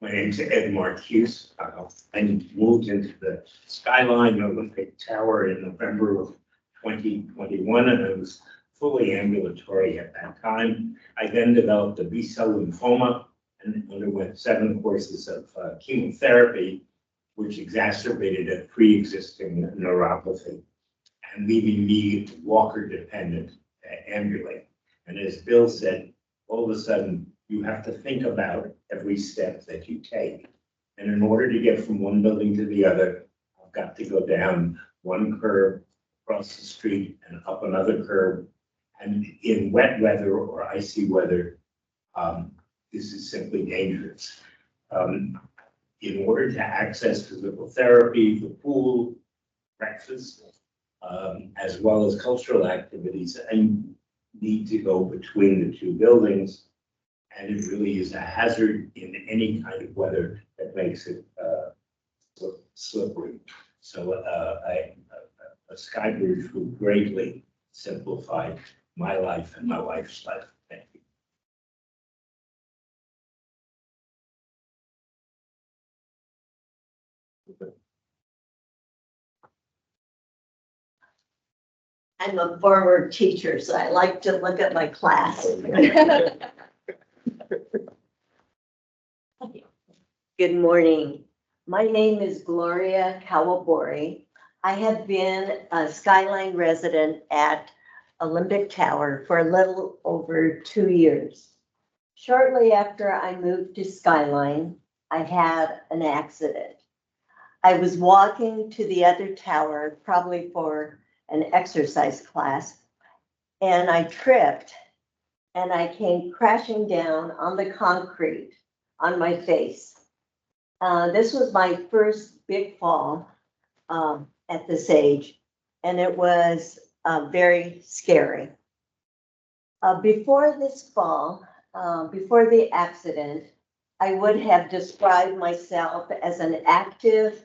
My name's Ed Marcuse. I moved into the Skyline Olympic Tower in November of 2021, and I was fully ambulatory at that time. I then developed a B-cell lymphoma and underwent 7 courses of chemotherapy, which exacerbated a pre-existing neuropathy and leaving me walker dependent, ambulate. And as Bill said, all of a sudden you have to think about every step that you take. And in order to get from one building to the other, I've got to go down one curb, across the street and up another curb. And in wet weather or icy weather, this is simply dangerous. In order to access physical therapy, the pool, breakfast, as well as cultural activities, I need to go between the 2 buildings. And it really is a hazard in any kind of weather that makes it slippery. So a Skybridge will greatly simplify my life and my wife's life. Thank you. I'm a former teacher, so I like to look at my class. Good morning. My name is Gloria Kawabori. I have been a Skyline resident at Olympic Tower for a little over 2 years. Shortly after I moved to Skyline, I had an accident. I was walking to the other tower, probably for an exercise class, and I tripped and I came crashing down on the concrete on my face. This was my first big fall at this age, and it was very scary. Before this fall, before the accident, I would have described myself as an active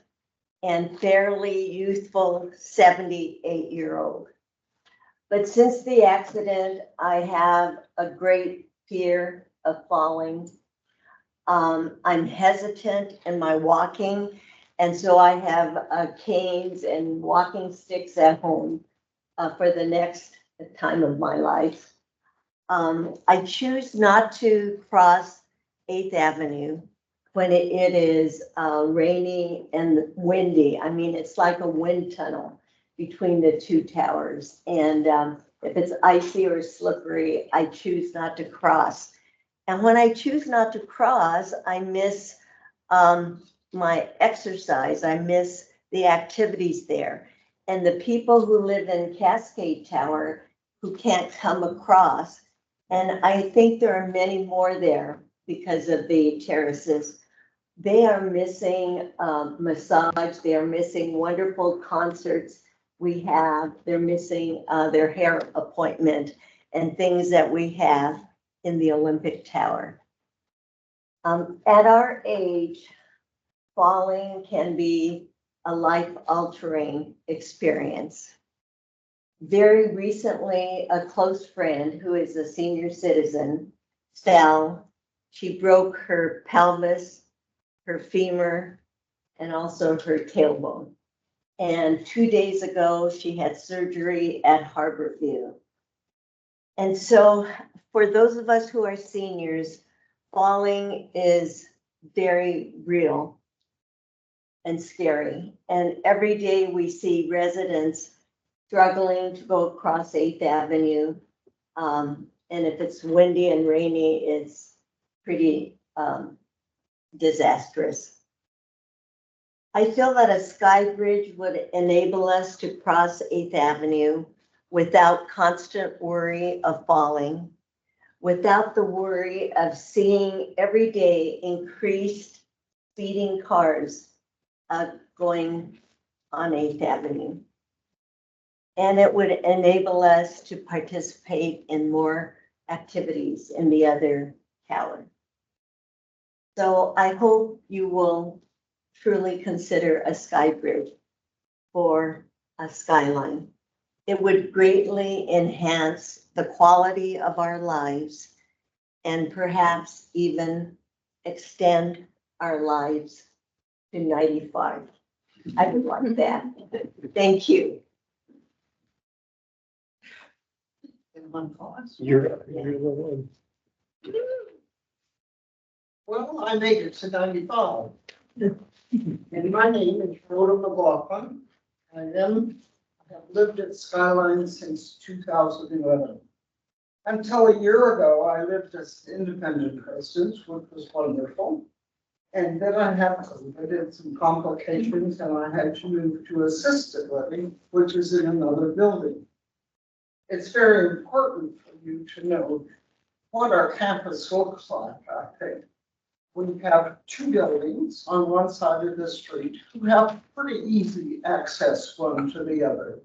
and fairly youthful 78-year-old. But since the accident, I have a great fear of falling. I'm hesitant in my walking, and so I have canes and walking sticks at home for the next time of my life. I choose not to cross 8th Avenue when it is rainy and windy. I mean, it's like a wind tunnel between the 2 towers. And if it's icy or slippery, I choose not to cross. And when I choose not to cross, I miss my exercise. I miss the activities there. And the people who live in Cascade Tower who can't come across, and I think there are many more there because of the terraces, they are missing massage, they are missing wonderful concerts we have, they're missing their hair appointment and things that we have in the Olympic Tower. At our age, falling can be a life-altering experience. Very recently, a close friend who is a senior citizen, Stal, she broke her pelvis, her femur, and also her tailbone. And 2 days ago, she had surgery at Harborview. And so for those of us who are seniors, falling is very real and scary. And every day we see residents struggling to go across 8th Avenue. And if it's windy and rainy, it's pretty disastrous. I feel that a Skybridge would enable us to cross 8th Avenue without constant worry of falling, without the worry of seeing every day increased speeding cars going on 8th Avenue. And it would enable us to participate in more activities in the other tower. So I hope you will truly consider a Skybridge for a Skyline. It would greatly enhance the quality of our lives and perhaps even extend our lives to 95. I would like that. Thank you. You're the one. Well, I made it to 95. And my name is Rhoda McLaughlin. I have lived at Skyline since 2011. Until a year ago, I lived as independent residence, which was wonderful. And then I had COVID and some complications, and I had to move to assisted living, which is in another building. It's very important for you to know what our campus looks like, I think. We have two buildings on one side of the street who have pretty easy access one to the other.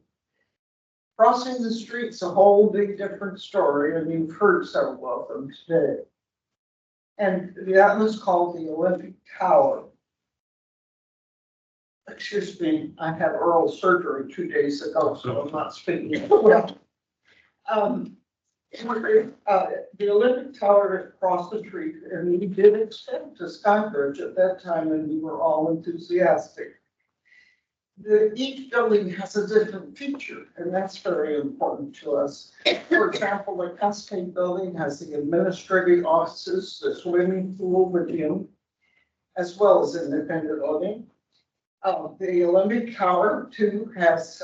Crossing the street's a whole big different story, and you've heard several of them today. And that was called the Olympic Tower. Excuse me, I had oral surgery 2 days ago, so I'm not speaking well. The Olympic Tower across the street, and we did extend to Skybridge at that time, and we were all enthusiastic. Each building has a different feature, and that's very important to us. For example, the Cascade building has the administrative offices, the swimming pool with gym, as well as independent living. The Olympic Tower too has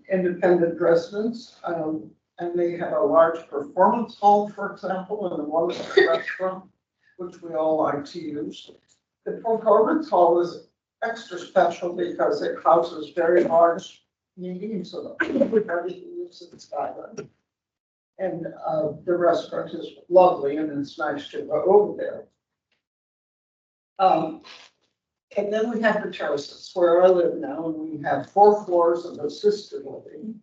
independent residents, and they have a large performance hall, for example, and a wonderful restaurant, which we all like to use. The performance hall is extra special because it houses very large meetings of everybody who lives in Skyline. And the restaurant is lovely, and it's nice to go over there. And then we have the terraces where I live now, and we have 4 floors of assisted living,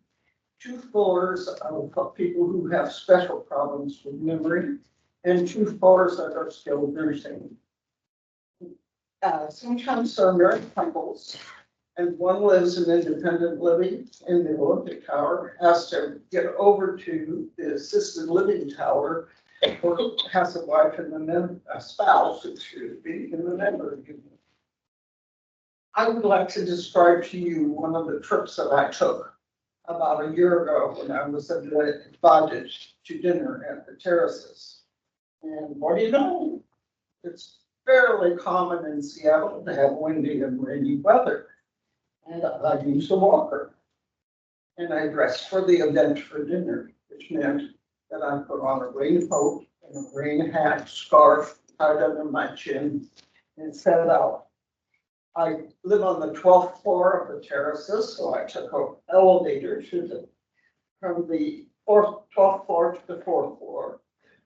2 floors of people who have special problems with memory, and 2 floors that are skilled nursing. Sometimes there are married couples, and one lives in independent living in the Olympic Tower, has to get over to the assisted living tower, or has a wife and a spouse, excuse me, in the member unit. I would like to describe to you one of the trips that I took about a year ago when I was invited to dinner at the terraces. And what do you know? It's fairly common in Seattle to have windy and rainy weather. And I used a walker. And I dressed for the event for dinner, which meant that I put on a raincoat and a rain hat, scarf tied under my chin, and set out. I live on the 12th floor of the terraces, so I took an elevator from the 12th floor to the 4th floor.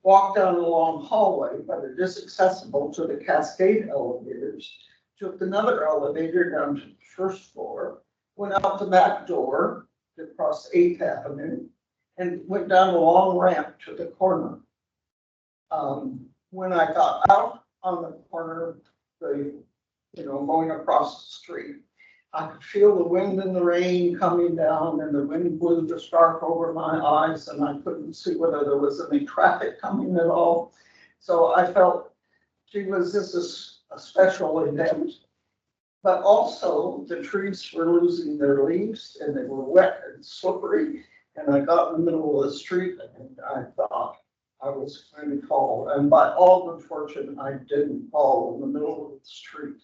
Walked down a long hallway, but it is accessible to the Cascade elevators. Took another elevator down to the 1st floor, went out the back door to cross 8th Avenue, and went down a long ramp to the corner. When I got out on the corner, going across the street, I could feel the wind and the rain coming down, and the wind blew the scarf over my eyes, and I couldn't see whether there was any traffic coming at all. So I felt, gee, was this a special event? But also the trees were losing their leaves, and they were wet and slippery. And I got in the middle of the street, and I thought I was going to fall. And by all good fortune, I didn't fall in the middle of the street.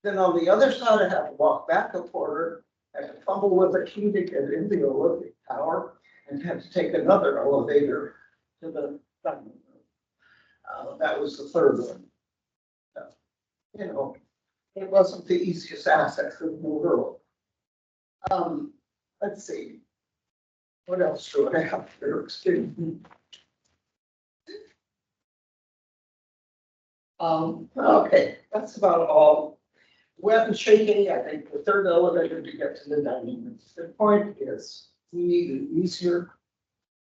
Then on the other side, I had to walk back a quarter, had to fumble with a key to get in the Olympic Tower, and had to take another elevator to the dining room. That was the 3rd one. It wasn't the easiest access in the world. Let's see. What else do I have here? Excuse me. Okay, that's about all. Wet and shaky, I think the 3rd elevator to get to the dining room. The point is, we need it easier,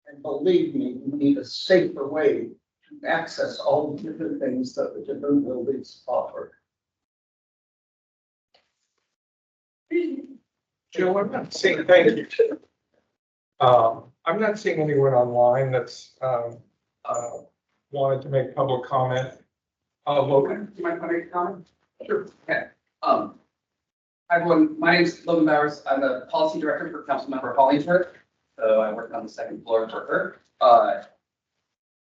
and believe me, we need a safer way to access all the different things that the different buildings offer. Joe, I'm not seeing, thank you. I'm not seeing anyone online that's wanted to make public comment. Logan, Do you mind if I make a comment? Sure. Okay. Hi, everyone. My name is Logan Bowers. I'm the policy director for Councilmember Hollingsworth. So I work on the second floor for her.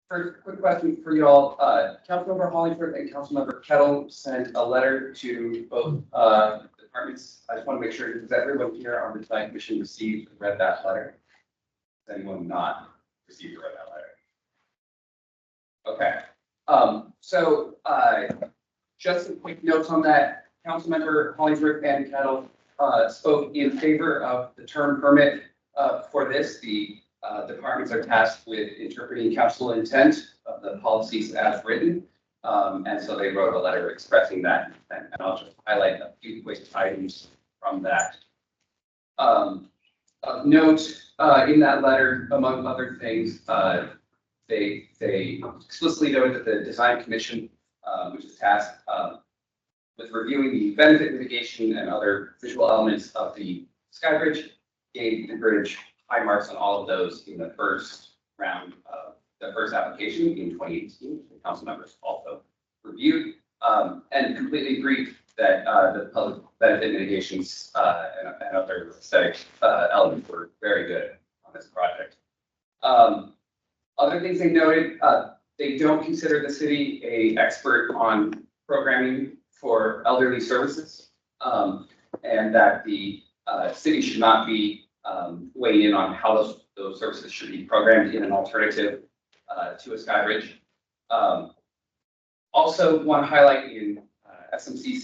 First, quick question for you all. Councilmember Hollingsworth and Councilmember Kettle sent a letter to both departments. I just want to make sure, does everyone here on the design commission received and read that letter? Has anyone not received or read that letter? Okay. Just some quick notes on that. Councilmember Hollingsworth and Kettle spoke in favor of the term permit for this. The departments are tasked with interpreting council intent of the policies as written. And so they wrote a letter expressing that intent. And I'll just highlight a few quick items from that. Of note, in that letter, among other things, they explicitly noted that the design commission, which is tasked with reviewing the benefit mitigation and other visual elements of the Skybridge, gave the bridge high marks on all of those in the first round of the first application in 2018. The council members also reviewed and completely agreed that the public benefit mitigations and other aesthetic elements were very good on this project. Other things they noted, they don't consider the city an expert on programming for elderly services, and that the city should not be weighing in on how those services should be programmed in an alternative to a Skybridge. Also want to highlight in SMC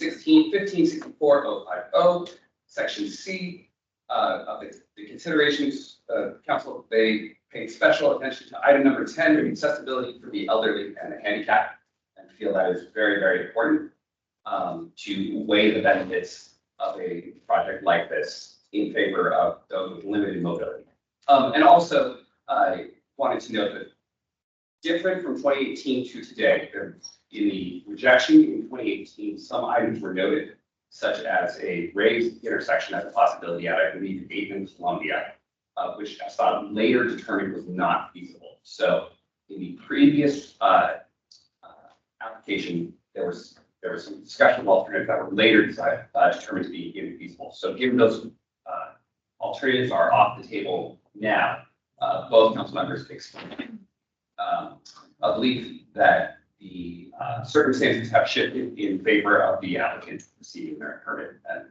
16-15-64-050, section C of the considerations council, they paid special attention to item number 10, accessibility for the elderly and the handicapped, and feel that is very, very important to weigh the benefits of a project like this in favor of those with limited mobility. And also, I wanted to note that different from 2018 to today, in the rejection in 2018, some items were noted, such as a raised intersection as a possibility at, I believe, 8th and Columbia, which I saw later determined was not feasible. So in the previous application, there was some discussion of alternatives that were later determined to be infeasible. So given those alternatives are off the table now, both council members explained. I believe that the circumstances have shifted in favor of the applicant receiving their permit, and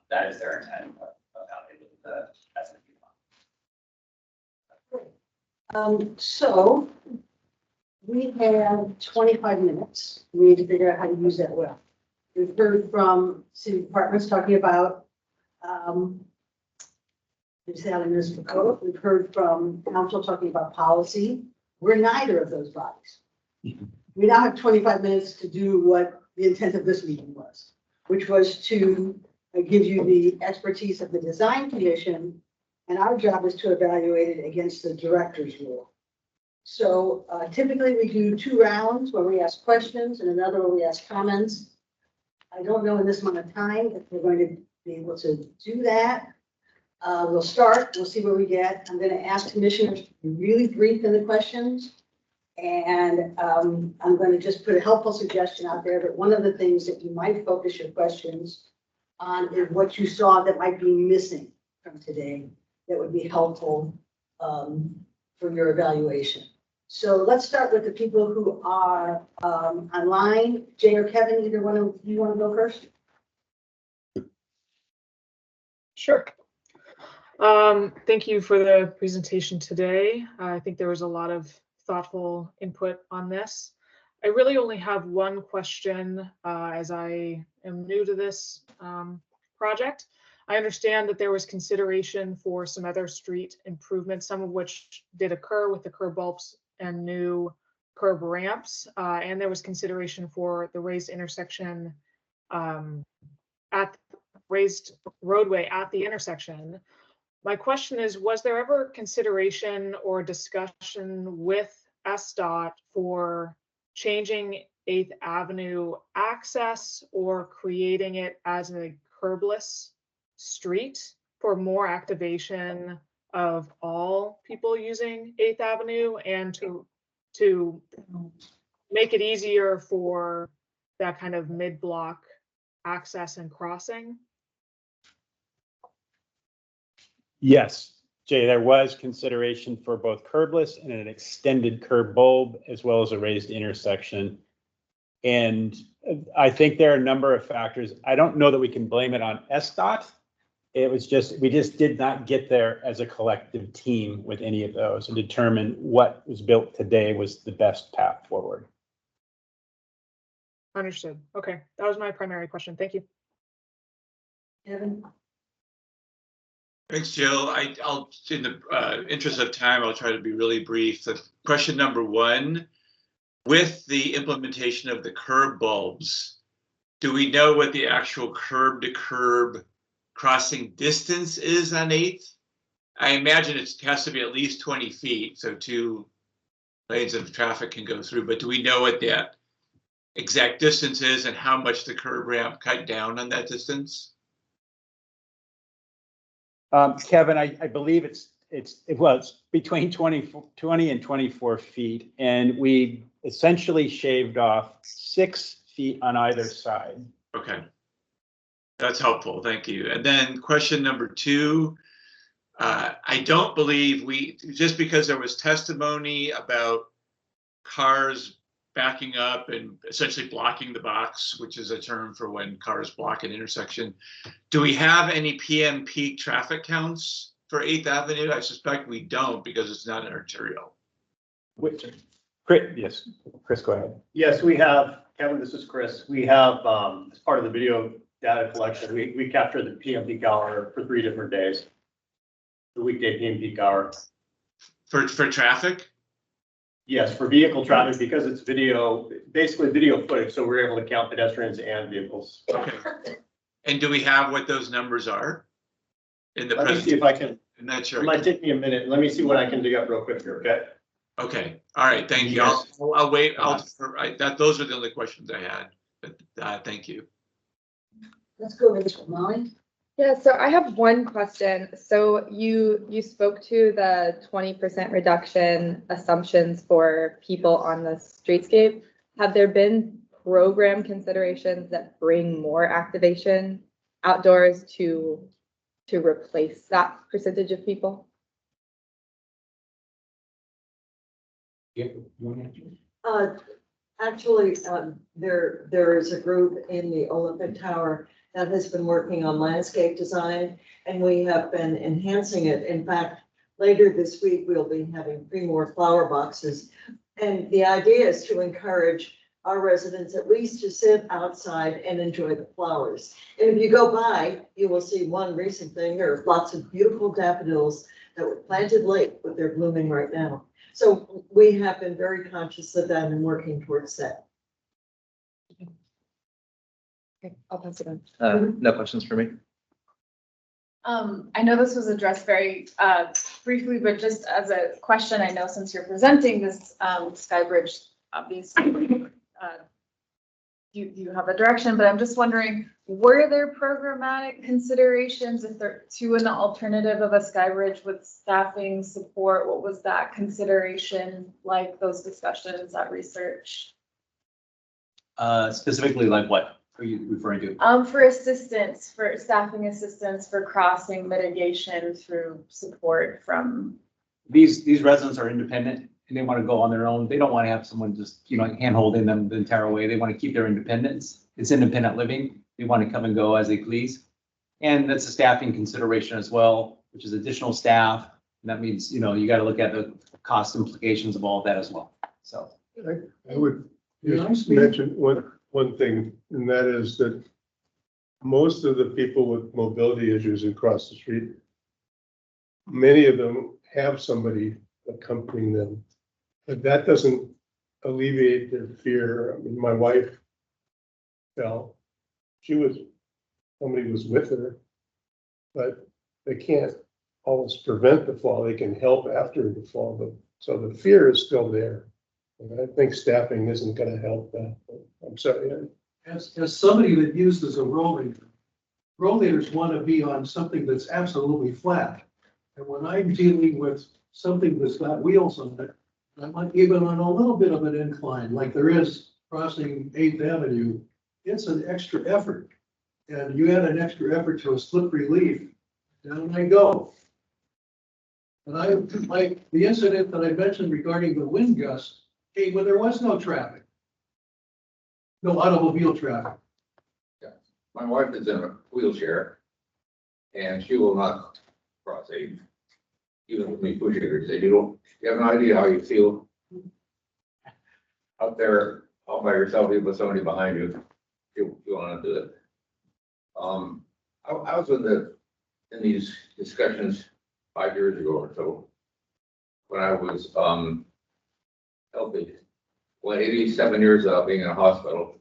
that is their intent of how they look at the SNP. So we have 25 minutes. We need to figure out how to use that well. We've heard from city departments talking about municipal code. We've heard from council talking about policy. We're neither of those bodies. We now have 25 minutes to do what the intent of this meeting was, which was to give you the expertise of the design commission, and our job is to evaluate it against the director's rule. So typically we do 2 rounds where we ask questions and another where we ask comments. I don't know in this amount of time if we're going to be able to do that. We'll start, we'll see where we get. I'm going to ask commissioners to be really brief in the questions. And I'm going to just put a helpful suggestion out there that one of the things that you might focus your questions on is what you saw that might be missing from today that would be helpful for your evaluation. So let's start with the people who are online. Jay or Kevin, either one of you want to go first? Sure. Thank you for the presentation today. I think there was a lot of thoughtful input on this. I really only have one question as I am new to this project. I understand that there was consideration for some other street improvements, some of which did occur with the curb bumps and new curb ramps, and there was consideration for the raised intersection at raised roadway at the intersection. My question is, was there ever consideration or discussion with SDOT for changing 8th Avenue access or creating it as a curbless street for more activation of all people using 8th Avenue and to make it easier for that kind of mid-block access and crossing? Yes, Jay, there was consideration for both curbless and an extended curb bulb, as well as a raised intersection. And I think there are a number of factors. I don't know that we can blame it on SDOT. It was just, we just did not get there as a collective team with any of those and determine what was built today was the best path forward. Understood. Okay, that was my primary question. Thank you. Kevin? Thanks, Jill. I'll, in the interest of time, I'll try to be really brief. The question number one, with the implementation of the curb bulbs, do we know what the actual curb to curb crossing distance is on 8th? I imagine it has to be at least 20 feet, so 2 lanes of traffic can go through, but do we know what that exact distance is and how much the curb ramp cut down on that distance? Kevin, I believe it's between 20 and 24 feet, and we essentially shaved off 6 feet on either side. Okay, that's helpful. Thank you. And then question number 2, I don't believe just because there was testimony about cars backing up and essentially blocking the box, which is a term for when cars block an intersection. Do we have any PM peak traffic counts for 8th Avenue? I suspect we don't because it's not an arterial. Yes, Chris, go ahead. Yes, we have, Kevin, this is Chris. We have, as part of the video data collection, we captured the PM peak hour for 3 different days. The weekday PM peak hour. For traffic? Yes, for vehicle traffic, because it's video, basically video footage, so we're able to count pedestrians and vehicles. Okay. And do we have what those numbers are in the Let me see if I can. I'm not sure. It might take me a minute. Let me see what I can dig up real quick here, okay? Okay, all right, thank you. Yes. I'll wait. Those are the only questions I had, but thank you. Let's go over this with Molly. Yeah, so I have one question. So you spoke to the 20% reduction assumptions for people on the streetscape. Have there been program considerations that bring more activation outdoors to replace that percentage of people? Actually, there is a group in the Olympic Tower that has been working on landscape design, and we have been enhancing it. In fact, later this week, we'll be having 3 more flower boxes. And the idea is to encourage our residents at least to sit outside and enjoy the flowers. And if you go by, you will see one recent thing. There are lots of beautiful daffodils that were planted late, but they're blooming right now. So we have been very conscious of that and working towards that. Okay, I'll pass it on. No questions for me. I know this was addressed very briefly, but just as a question, I know since you're presenting this Skybridge, obviously you have a direction, but I'm just wondering, were there programmatic considerations if there to an alternative of a Skybridge with staffing support? What was that consideration like, those discussions, that research? Specifically, like what are you referring to? For assistance, for staffing assistance, for crossing mitigation through support from. These residents are independent and they want to go on their own. They don't want to have someone just, hand holding them the entire way. They want to keep their independence. It's independent living. They want to come and go as they please. And that's a staffing consideration as well, which is additional staff. And that means, you got to look at the cost implications of all of that as well. So I would just mention one thing, and that is that most of the people with mobility issues across the street, many of them have somebody accompanying them, but that doesn't alleviate their fear. I mean, my wife fell. Somebody was with her, but they can't always prevent the fall. They can help after the fall, but so the fear is still there. And I think staffing isn't going to help that. I'm sorry. As somebody that uses a roll leaders want to be on something that's absolutely flat. And when I'm dealing with something that's got wheels on it, I'm even on a little bit of an incline, like there is crossing 8th Avenue, it's an extra effort. And you add an extra effort to a slip relief, down I go. And the incident that I mentioned regarding the wind gust came when there was no traffic. No automobile traffic. My wife is in a wheelchair and she will not cross 8th. Even with me pushing her, say, you have no idea how you feel out there all by yourself, even with somebody behind you. You want to do it. I was in these discussions 5 years ago or so, when I was healthy. Well, 87 years of being in a hospital.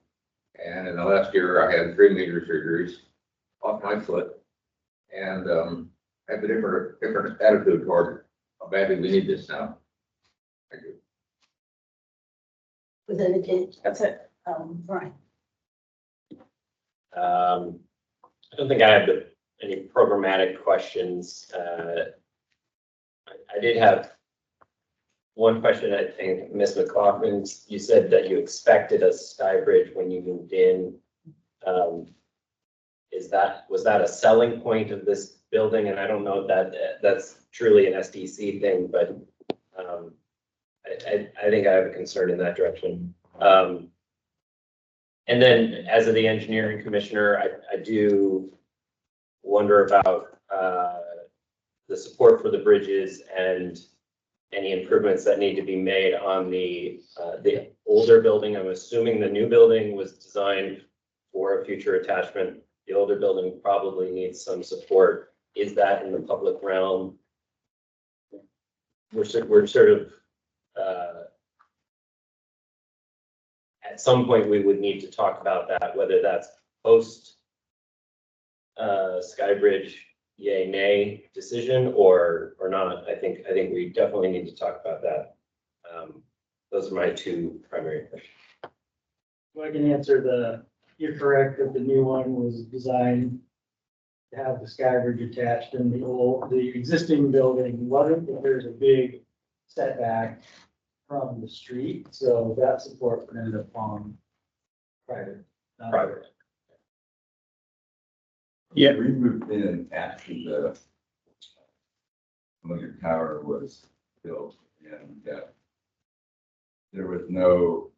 And in the last year, I had 3 major surgeries off my foot. And I have a different attitude toward how badly we need this now. Thank you. But then again, That's it. Brian. I don't think I have any programmatic questions. I did have one question. I think, Ms. McLaughlin, you said that you expected a Skybridge when you moved in. Was that a selling point of this building? And I don't know if that's truly an SDC thing, but I think I have a concern in that direction. And then as of the engineering commissioner, I do wonder about the support for the bridges and any improvements that need to be made on the older building. I'm assuming the new building was designed for a future attachment. The older building probably needs some support. Is that in the public realm? We're sort of at some point we would need to talk about that, whether that's post Skybridge yay nay decision or not. I think we definitely need to talk about that. Those are my 2 primary questions. Well, I can answer you're correct that the new one was designed to have the Skybridge attached, and the existing building wasn't, but there's a big setback from the street, so that support would end up on private. Private. Yeah. We moved in after the Million Tower was built, and there was no,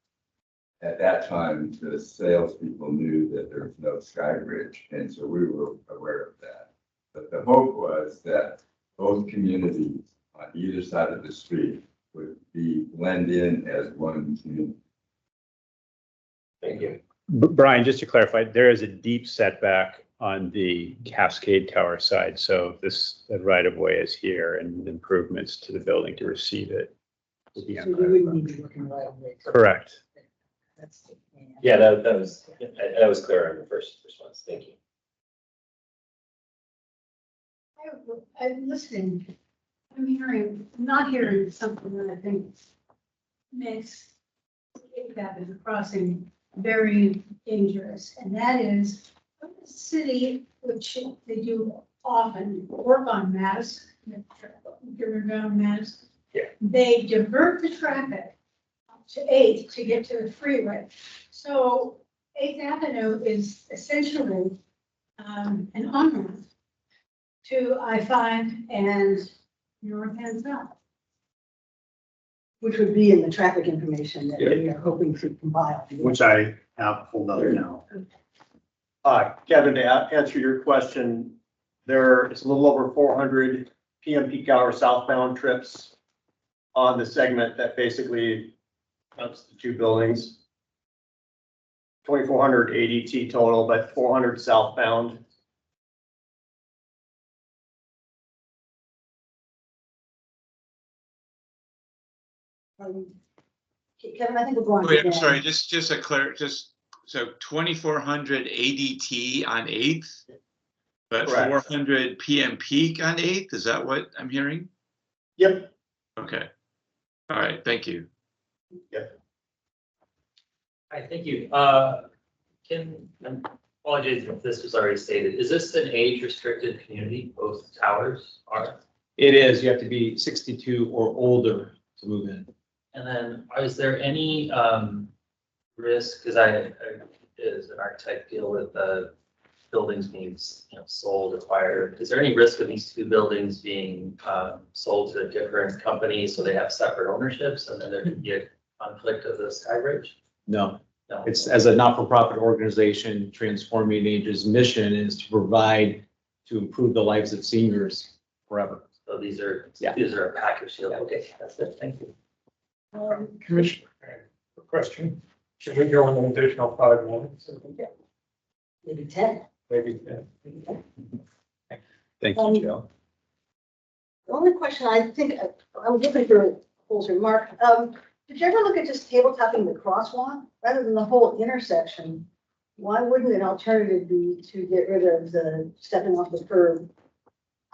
at that time, the salespeople knew that there was no Skybridge, and so we were aware of that. But the hope was that both communities on either side of the street would blend in as one community. Thank you. Brian, just to clarify, there is a deep setback on the Cascade Tower side. So the right of way is here and improvements to the building to receive it. So you wouldn't need to be looking right away. Correct. Yeah, that was clear on the first response. Thank you. I'm listening. I'm not hearing something that I think makes that as a crossing very dangerous, and that is the city, which they do often work on Madison, Madison. Yeah. They divert the traffic to 8th to get to the freeway. So 8th Avenue is essentially an on-ramp to I-5 and north and south. Which would be in the traffic information that we are hoping to compile. Which I have pulled up now. Kevin, to answer your question, there is a little over 400 PM peak hour southbound trips on the segment that basically that's the 2 buildings. 2,400 ADT total, but 400 southbound. Kevin, I think we're going. Wait, I'm sorry, just so 2,400 ADT on 8th, but Correct. 400 PM peak on 8th. Is that what I'm hearing? Yep. Okay. All right. Thank you. Yep. Hi, thank you. Apologies if this was already stated. Is this an age-restricted community? Both towers are? It is. You have to be 62 or older to move in. And then, is there any risk, because I, as an architect, deal with buildings being, sold, acquired. Is there any risk of these two buildings being sold to different companies so they have separate ownerships and then there could be a conflict of the Skybridge? No, No. it's as a not-for-profit organization, Transforming Age's mission is to provide, to improve the lives of seniors forever. So these are a package deal. Yeah. Okay, that's it. Thank you. Commissioner, question. Should we go an additional 5 minutes? Maybe 10. Maybe 10. Thank you, Jill. The only question I think, I'm looking for Paul's remark. Did you ever look at just tabletopping the crosswalk rather than the whole intersection? Why wouldn't an alternative be to get rid of the stepping off the curb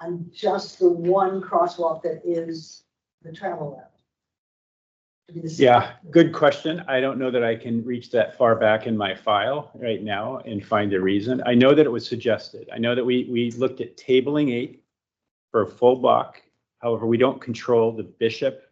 on just the one crosswalk that is the travel route? Yeah, good question. I don't know that I can reach that far back in my file right now and find a reason. I know that it was suggested. I know that we looked at tabling 8 for a full block. However, we don't control the Bishop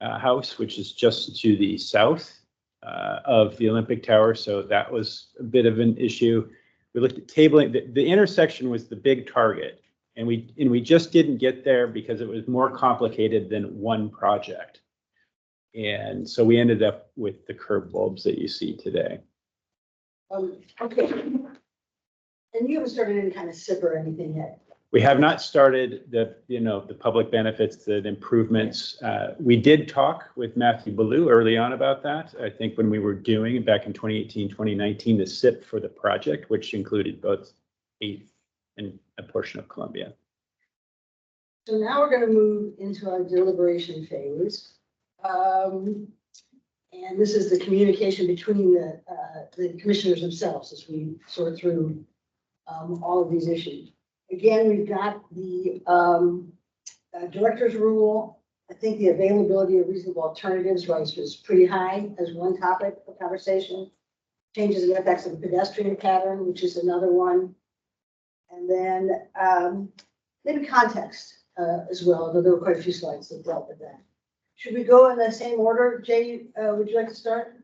house, which is just to the south of the Olympic Tower. So that was a bit of an issue. We looked at tabling. The intersection was the big target, and we just didn't get there because it was more complicated than one project. And so we ended up with the curb bulbs that you see today. Okay. And you haven't started any kind of SIP or anything yet? We have not started the public benefits, the improvements. We did talk with Matthew Ballou early on about that. I think when we were doing back in 2018, 2019, the SIP for the project, which included both 8th and a portion of Columbia. So now we're going to move into our deliberation phase. And this is the communication between the commissioners themselves as we sort through all of these issues. Again, we've got the director's rule. I think the availability of reasonable alternatives was pretty high as one topic of conversation. Changes in effects of the pedestrian pattern, which is another one. And then maybe context as well, although there were quite a few slides that dealt with that. Should we go in the same order? Jay, would you like to start?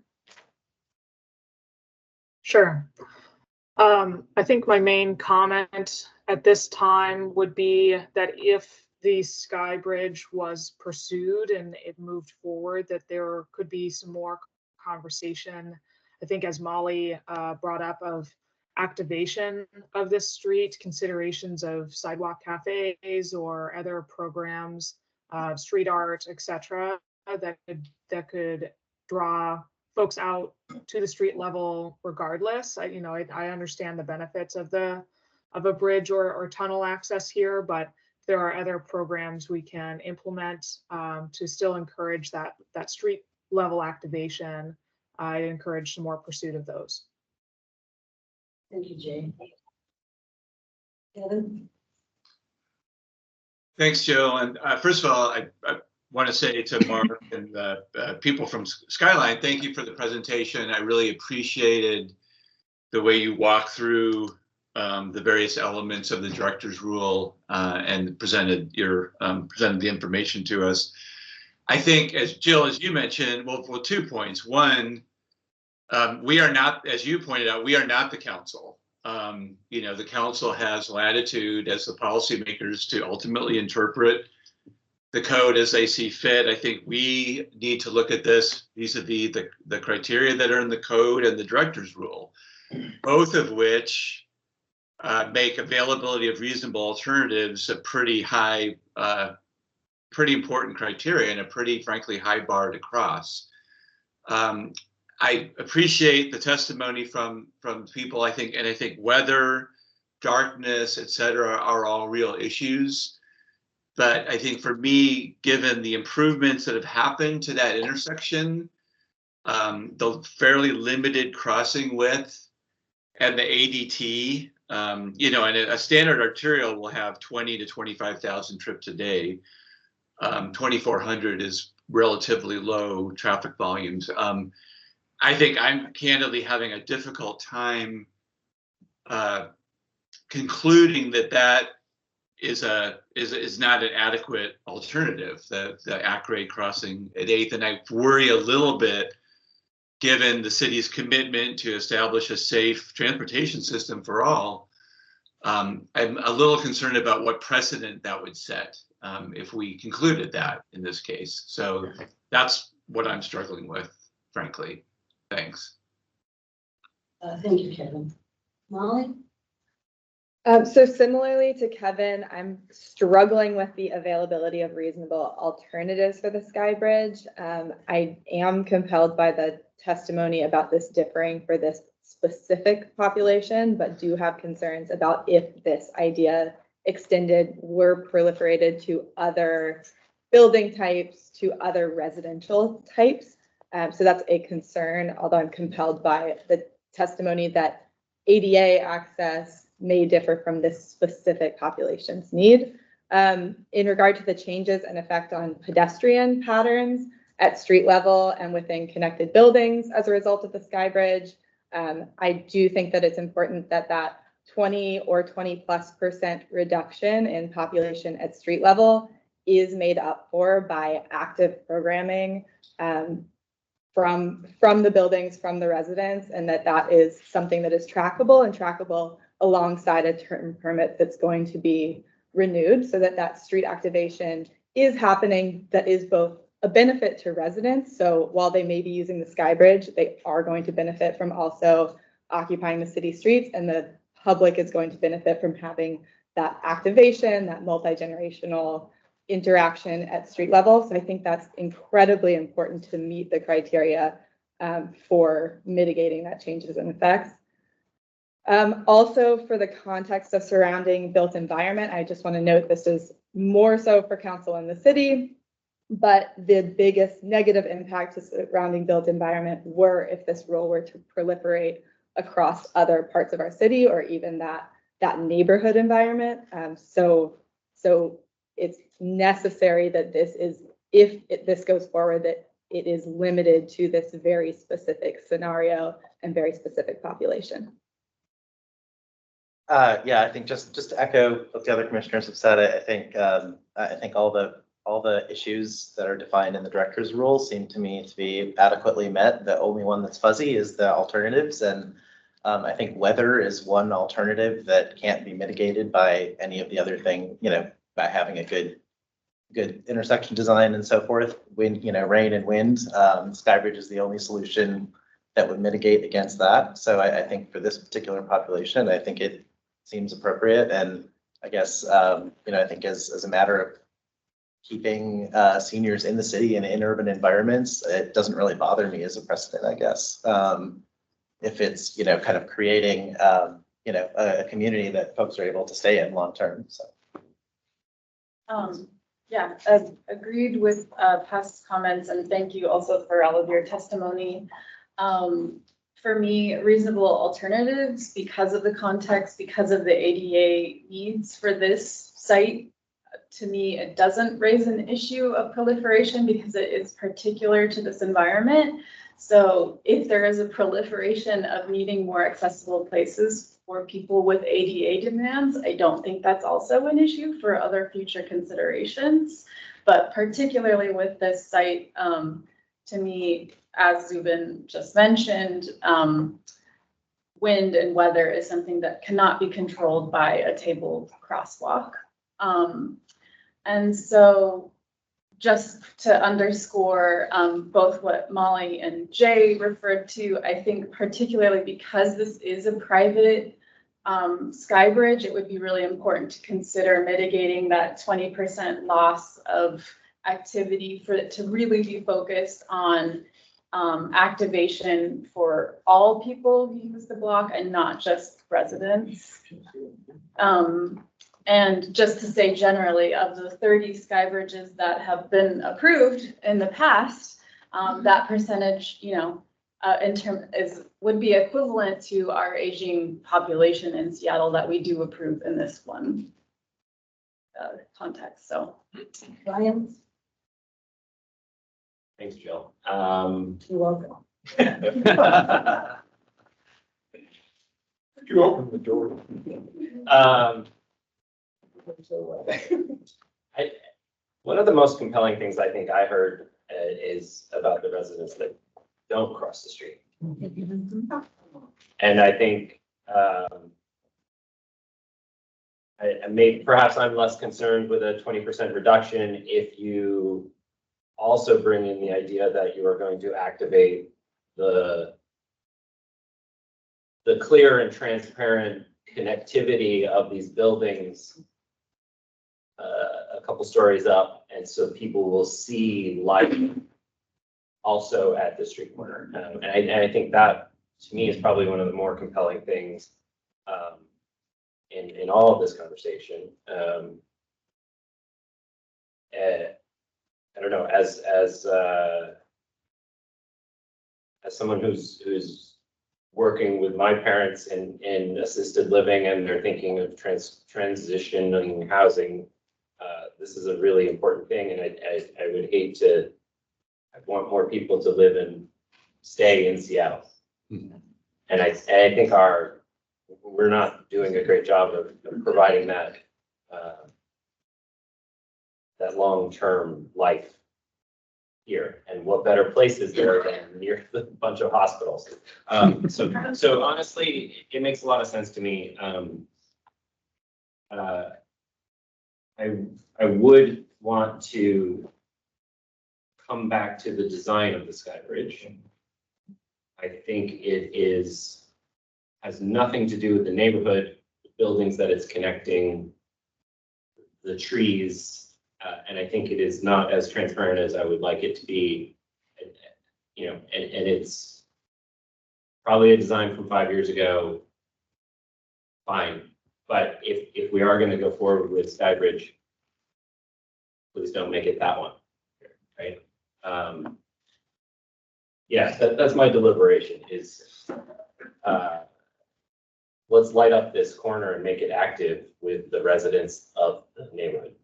Sure. I think my main comment at this time would be that if the Skybridge was pursued and it moved forward, that there could be some more conversation. I think as Molly brought up, of activation of this street, considerations of sidewalk cafes or other programs, street art, etc., that could draw folks out to the street level regardless. I understand the benefits of a bridge or tunnel access here, but there are other programs we can implement to still encourage that street level activation. I encourage some more pursuit of those. Thank you, Jay. Kevin? Thanks, Jill. And first of all, I want to say to Mark and the people from Skyline, thank you for the presentation. I really appreciated the way you walked through the various elements of the director's rule and presented the information to us. I think, as Jill, as you mentioned, well, 2 points. One, we are not, as you pointed out, we are not the council. The council has latitude as the policymakers to ultimately interpret the code as they see fit. I think we need to look at this vis-a-vis the criteria that are in the code and the director's rule, both of which make availability of reasonable alternatives a pretty high, pretty important criteria and a pretty, frankly, high bar to cross. I appreciate the testimony from people, I think weather, darkness, et cetera, are all real issues. But I think for me, given the improvements that have happened to that intersection, the fairly limited crossing width and the ADT, and a standard arterial will have 20 to 25,000 trips a day. 2,400 is relatively low traffic volumes. I think I'm candidly having a difficult time concluding that is not an adequate alternative, the Acre crossing at 8th. And I worry a little bit given the city's commitment to establish a safe transportation system for all, I'm a little concerned about what precedent that would set if we concluded that in this case. So that's what I'm struggling with, frankly. Thanks. Thank you, Kevin. Molly? So similarly to Kevin, I'm struggling with the availability of reasonable alternatives for the Skybridge. I am compelled by the testimony about this differing for this specific population, but do have concerns about if this idea extended were proliferated to other building types, to other residential types. So that's a concern, although I'm compelled by the testimony that ADA access may differ from this specific population's need. In regard to the changes and effect on pedestrian patterns at street level and within connected buildings as a result of the Skybridge, I do think that it's important that that 20 or 20+% reduction in population at street level is made up for by active programming from the buildings, from the residents, and that is something that is trackable and trackable alongside a term permit that's going to be renewed, so that street activation is happening, that is both a benefit to residents. So while they may be using the Skybridge, they are going to benefit from also occupying the city streets, and the public is going to benefit from having that activation, that multi-generational interaction at street level. So I think that's incredibly important to meet the criteria for mitigating that changes in effects. Also, for the context of surrounding built environment, I just want to note this is more so for council in the city, but the biggest negative impact to surrounding built environment were if this rule were to proliferate across other parts of our city or even that neighborhood environment. So it's necessary that this is, if this goes forward, that it is limited to this very specific scenario and very specific population. Yeah, I think just to echo what the other commissioners have said, I think all the issues that are defined in the director's rule seem to me to be adequately met. The only one that's fuzzy is the alternatives, and I think weather is one alternative that can't be mitigated by any of the other thing, by having a good intersection design and so forth. Wind, rain and wind. Skybridge is the only solution that would mitigate against that. So I think for this particular population, I think it seems appropriate. And I guess, I think as a matter of keeping seniors in the city and in urban environments, it doesn't really bother me as a precedent, I guess. If it's, kind of creating, a community that folks are able to stay in long term. So. Yeah, agreed with past comments, and thank you also for all of your testimony. For me, reasonable alternatives, because of the context, because of the ADA needs for this site, to me, it doesn't raise an issue of proliferation because it is particular to this environment. So if there is a proliferation of needing more accessible places for people with ADA demands, I don't think that's also an issue for other future considerations. But particularly with this site, to me, as Zubin just mentioned, wind and weather is something that cannot be controlled by a tabled crosswalk. And so just to underscore both what Molly and Jay referred to, I think particularly because this is a private Skybridge, it would be really important to consider mitigating that 20% loss of activity for it to really be focused on activation for all people who use the block and not just residents. And just to say generally, of the 30 Skybridges that have been approved in the past, that percentage, would be equivalent to our aging population in Seattle that we do approve in this one context. So, Ryan? Thanks, Jill. You're welcome. You open the door. One of the most compelling things I think I heard is about the residents that don't cross the street. And I think, perhaps I'm less concerned with a 20% reduction if you also bring in the idea that you are going to activate the clear and transparent connectivity of these buildings a couple stories up, and so people will see light also at the street corner. And I think that, to me, is probably one of the more compelling things in all of this conversation. I don't know, as someone who's working with my parents in assisted living, and they're thinking of transitioning housing, this is a really important thing, and I would hate to. I want more people to live and stay in Seattle. Mm-hmm. And I think we're not doing a great job of providing that that long-term life here. And what better place is there than near a bunch of hospitals? So honestly, it makes a lot of sense to me. I would want to come back to the design of the Skybridge. I think it has nothing to do with the neighborhood, the buildings that it's connecting, the trees, and I think it is not as transparent as I would like it to be. You know, and it's probably a design from 5 years ago. Fine, but if we are going to go forward with Skybridge, please don't make it that one, right? Yeah, that's my deliberation is let's light up this corner and make it active with the residents of the neighborhood.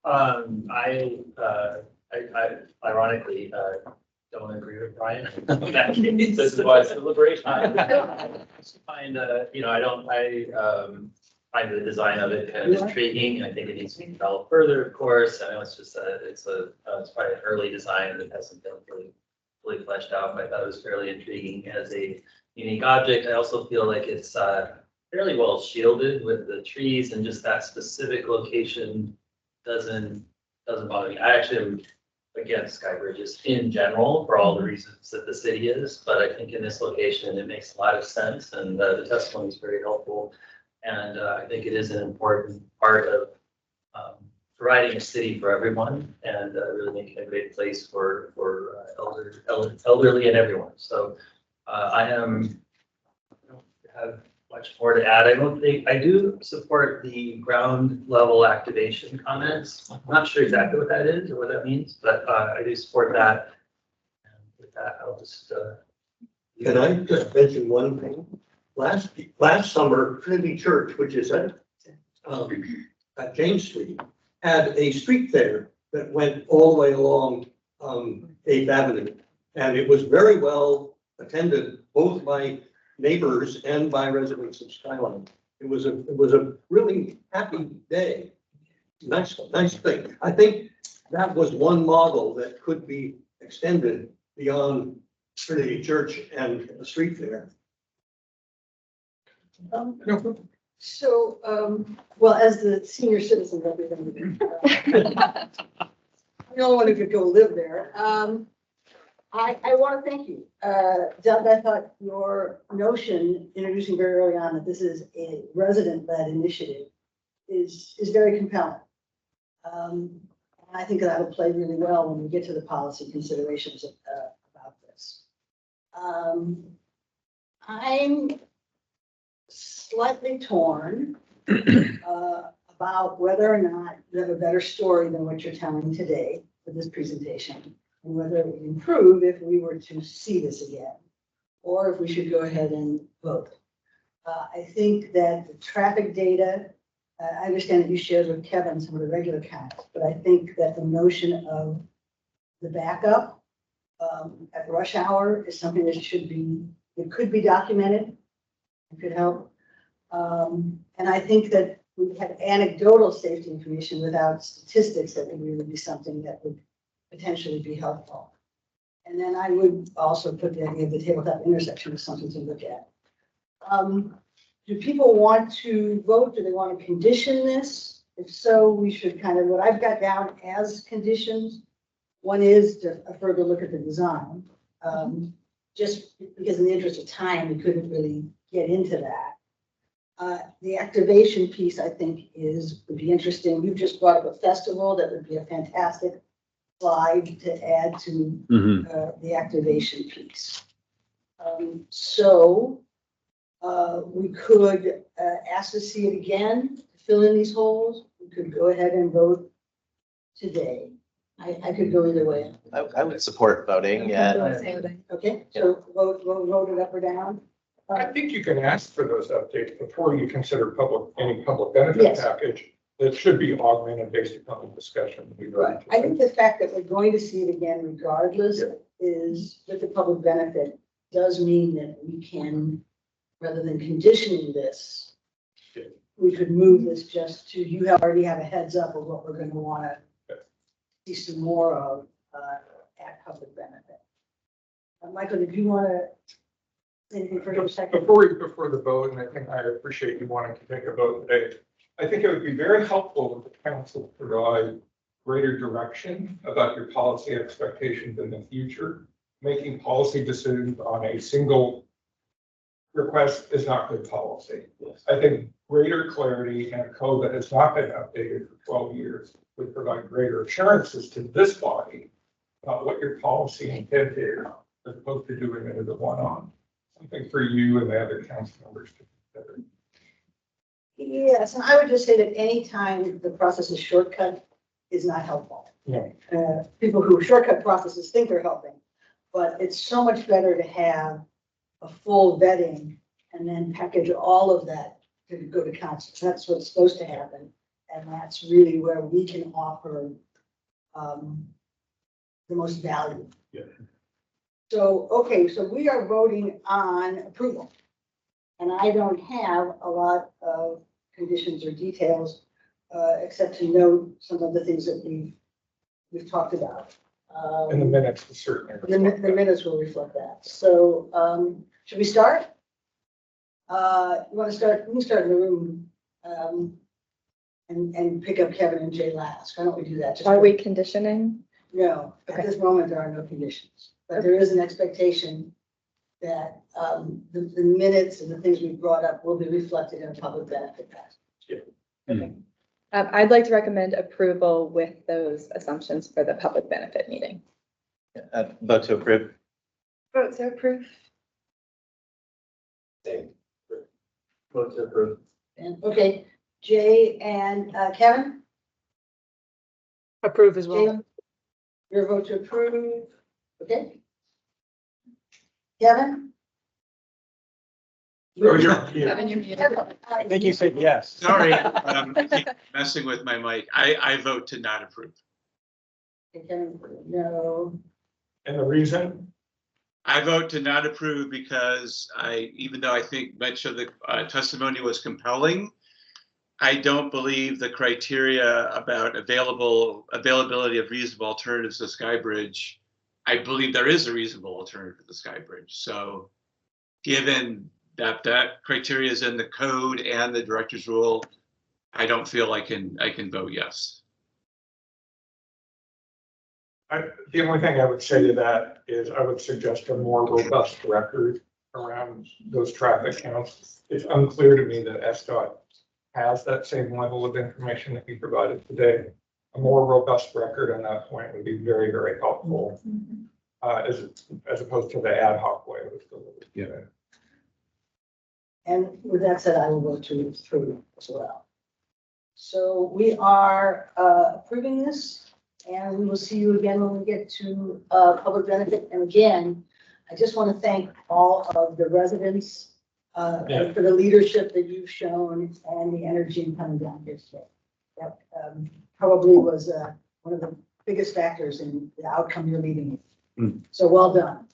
I ironically don't agree with Brian. This is why it's deliberation. I find find the design of it kind of intriguing. I think it needs to be developed further, of course. I know it's just it's probably an early design that hasn't been fully fleshed out, but I thought it was fairly intriguing as a unique object. I also feel like it's fairly well shielded with the trees, and just that specific location doesn't bother me. I actually am against Skybridges in general for all the reasons that the city is, but I think in this location it makes a lot of sense, and the testimony is very helpful. And I think it is an important part of providing a city for everyone, and really making a great place for elderly and everyone. So I don't have much more to add. I do support the ground level activation comments. I'm not sure exactly what that is or what that means, but I do support that. And with that, I'll just. Can I just mention one thing? Last summer, Trinity Church, which is at James Street, had a street fair that went all the way along 8th Avenue. And it was very well attended, both by neighbors and by residents of Skyline. It was a really happy day. Nice thing. I think that was one model that could be extended beyond Trinity Church and the street fair. Well, as the senior citizen representative, the only one who could go live there. I want to thank you. Doug, I thought your notion, introducing very early on that this is a resident-led initiative, is very compelling. I think that'll play really well when we get to the policy considerations about this. I'm slightly torn about whether or not you have a better story than what you're telling today for this presentation, and whether it would improve if we were to see this again, or if we should go ahead and vote. I think that the traffic data, I understand that you shared with Kevin some of the regular counts, but I think that the notion of the backup at rush hour is something that it could be documented. It could help. And I think that we had anecdotal safety information without statistics that would really be something that would potentially be helpful. And then I would also put the idea of the tabletop intersection as something to look at. Do people want to vote? Do they want to condition this? If so, we should kind of, what I've got down as conditions, one is to a further look at the design. Just because in the interest of time, we couldn't really get into that. The activation piece, I think, would be interesting. You just brought up a festival. That would be a fantastic slide to add to the activation piece. We could ask to see it again, to fill in these holes. We could go ahead and vote today. I could go either way. I would support voting, yeah. Okay, so vote it up or down. I think you can ask for those updates before you consider any public benefit Yes. package that should be augmented based upon the discussion. Right. I think the fact that we're going to see it again regardless is that the public benefit does mean that we can, rather than conditioning this, we could move this just to, you already have a heads up of what we're going to want to see some more of at public benefit. Michael, did you want to say anything for a second? Before the vote, and I think I appreciate you wanting to take a vote today. I think it would be very helpful if the council provide greater direction about your policy expectations in the future. Making policy decisions on a single request is not good policy. Yes. I think greater clarity and a code that has not been updated for 12 years would provide greater assurances to this body about what your policy intent is, as opposed to doing it as a one-on. Something for you and the other council members to consider. Yes, and I would just say that anytime the process is shortcut is not helpful. Yeah. People who shortcut processes think they're helping, but it's so much better to have a full vetting and then package all of that to go to council. That's what's supposed to happen. And that's really where we can offer the most value. Yeah. So, okay, so we are voting on approval. And I don't have a lot of conditions or details, except to note some of the things that we've talked about. In the minutes, certainly. The minutes will reflect that. So, should we start? You want to start? We can start in the room, and pick up Kevin and Jay last. Why don't we do that? Are we conditioning? No, at this moment, there are no conditions, but there is an expectation that the minutes and the things we brought up will be reflected in a public benefit package. Okay. I'd like to recommend approval with those assumptions for the public benefit meeting. Vote to approve. Vote to approve. Same. Vote to approve. And, okay, Jay and Kevin? Approve as well. Jay, your vote to approve, okay? Kevin? Kevin, you're muted. I think you said yes. Sorry, I keep messing with my mic. I vote to not approve. Kevin, no. And the reason? I vote to not approve because even though I think much of the testimony was compelling, I don't believe the criteria about availability of reasonable alternatives to Skybridge. I believe there is a reasonable alternative to the Skybridge. So given that criteria is in the code and the director's rule, I don't feel I can vote yes. The only thing I would say to that is I would suggest a more robust record around those traffic counts. It's unclear to me that SDOT has that same level of information that you provided today. A more robust record on that point would be very, very helpful, as opposed to the ad hoc way it was delivered. Yeah. And with that said, I will vote to approve as well. So we are approving this, and we will see you again when we get to public benefit. And again, I just want to thank all of the residents for the leadership that you've shown and the energy in coming down here today. That probably was one of the biggest factors in the outcome you're meeting. So well done.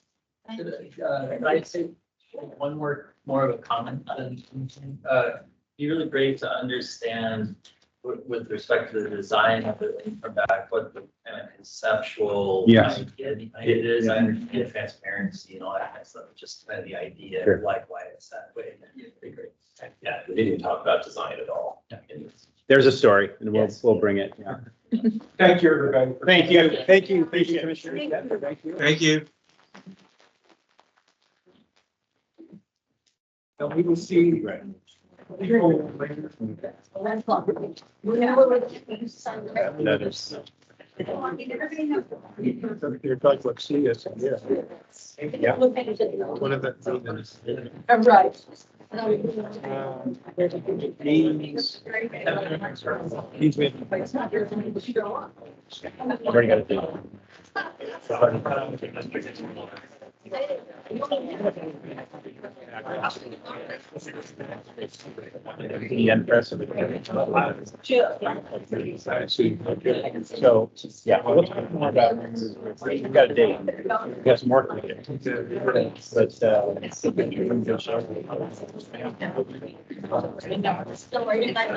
I'd say one more of a comment. Be really great to understand with respect to the design of the from back, what the kind of conceptual Yes. idea behind it is. I understand transparency and all that kind of stuff, just kind of the idea Sure. of like why it's that way. Pretty great. Yeah, we didn't even talk about design at all. There's a story and we'll, Yes. we'll bring it. Yeah. Thank you, everybody. Thank you. Thank you. Thank you, Commissioner. Thank you. Thank you. And we will see. Right. That is. You're talking about CS, yeah. Yeah. One of the. I'm right. He's with. I've already got it. The end press of it. So, yeah, we'll talk more about, we've got a date, we've got some work to do. But, Still worried about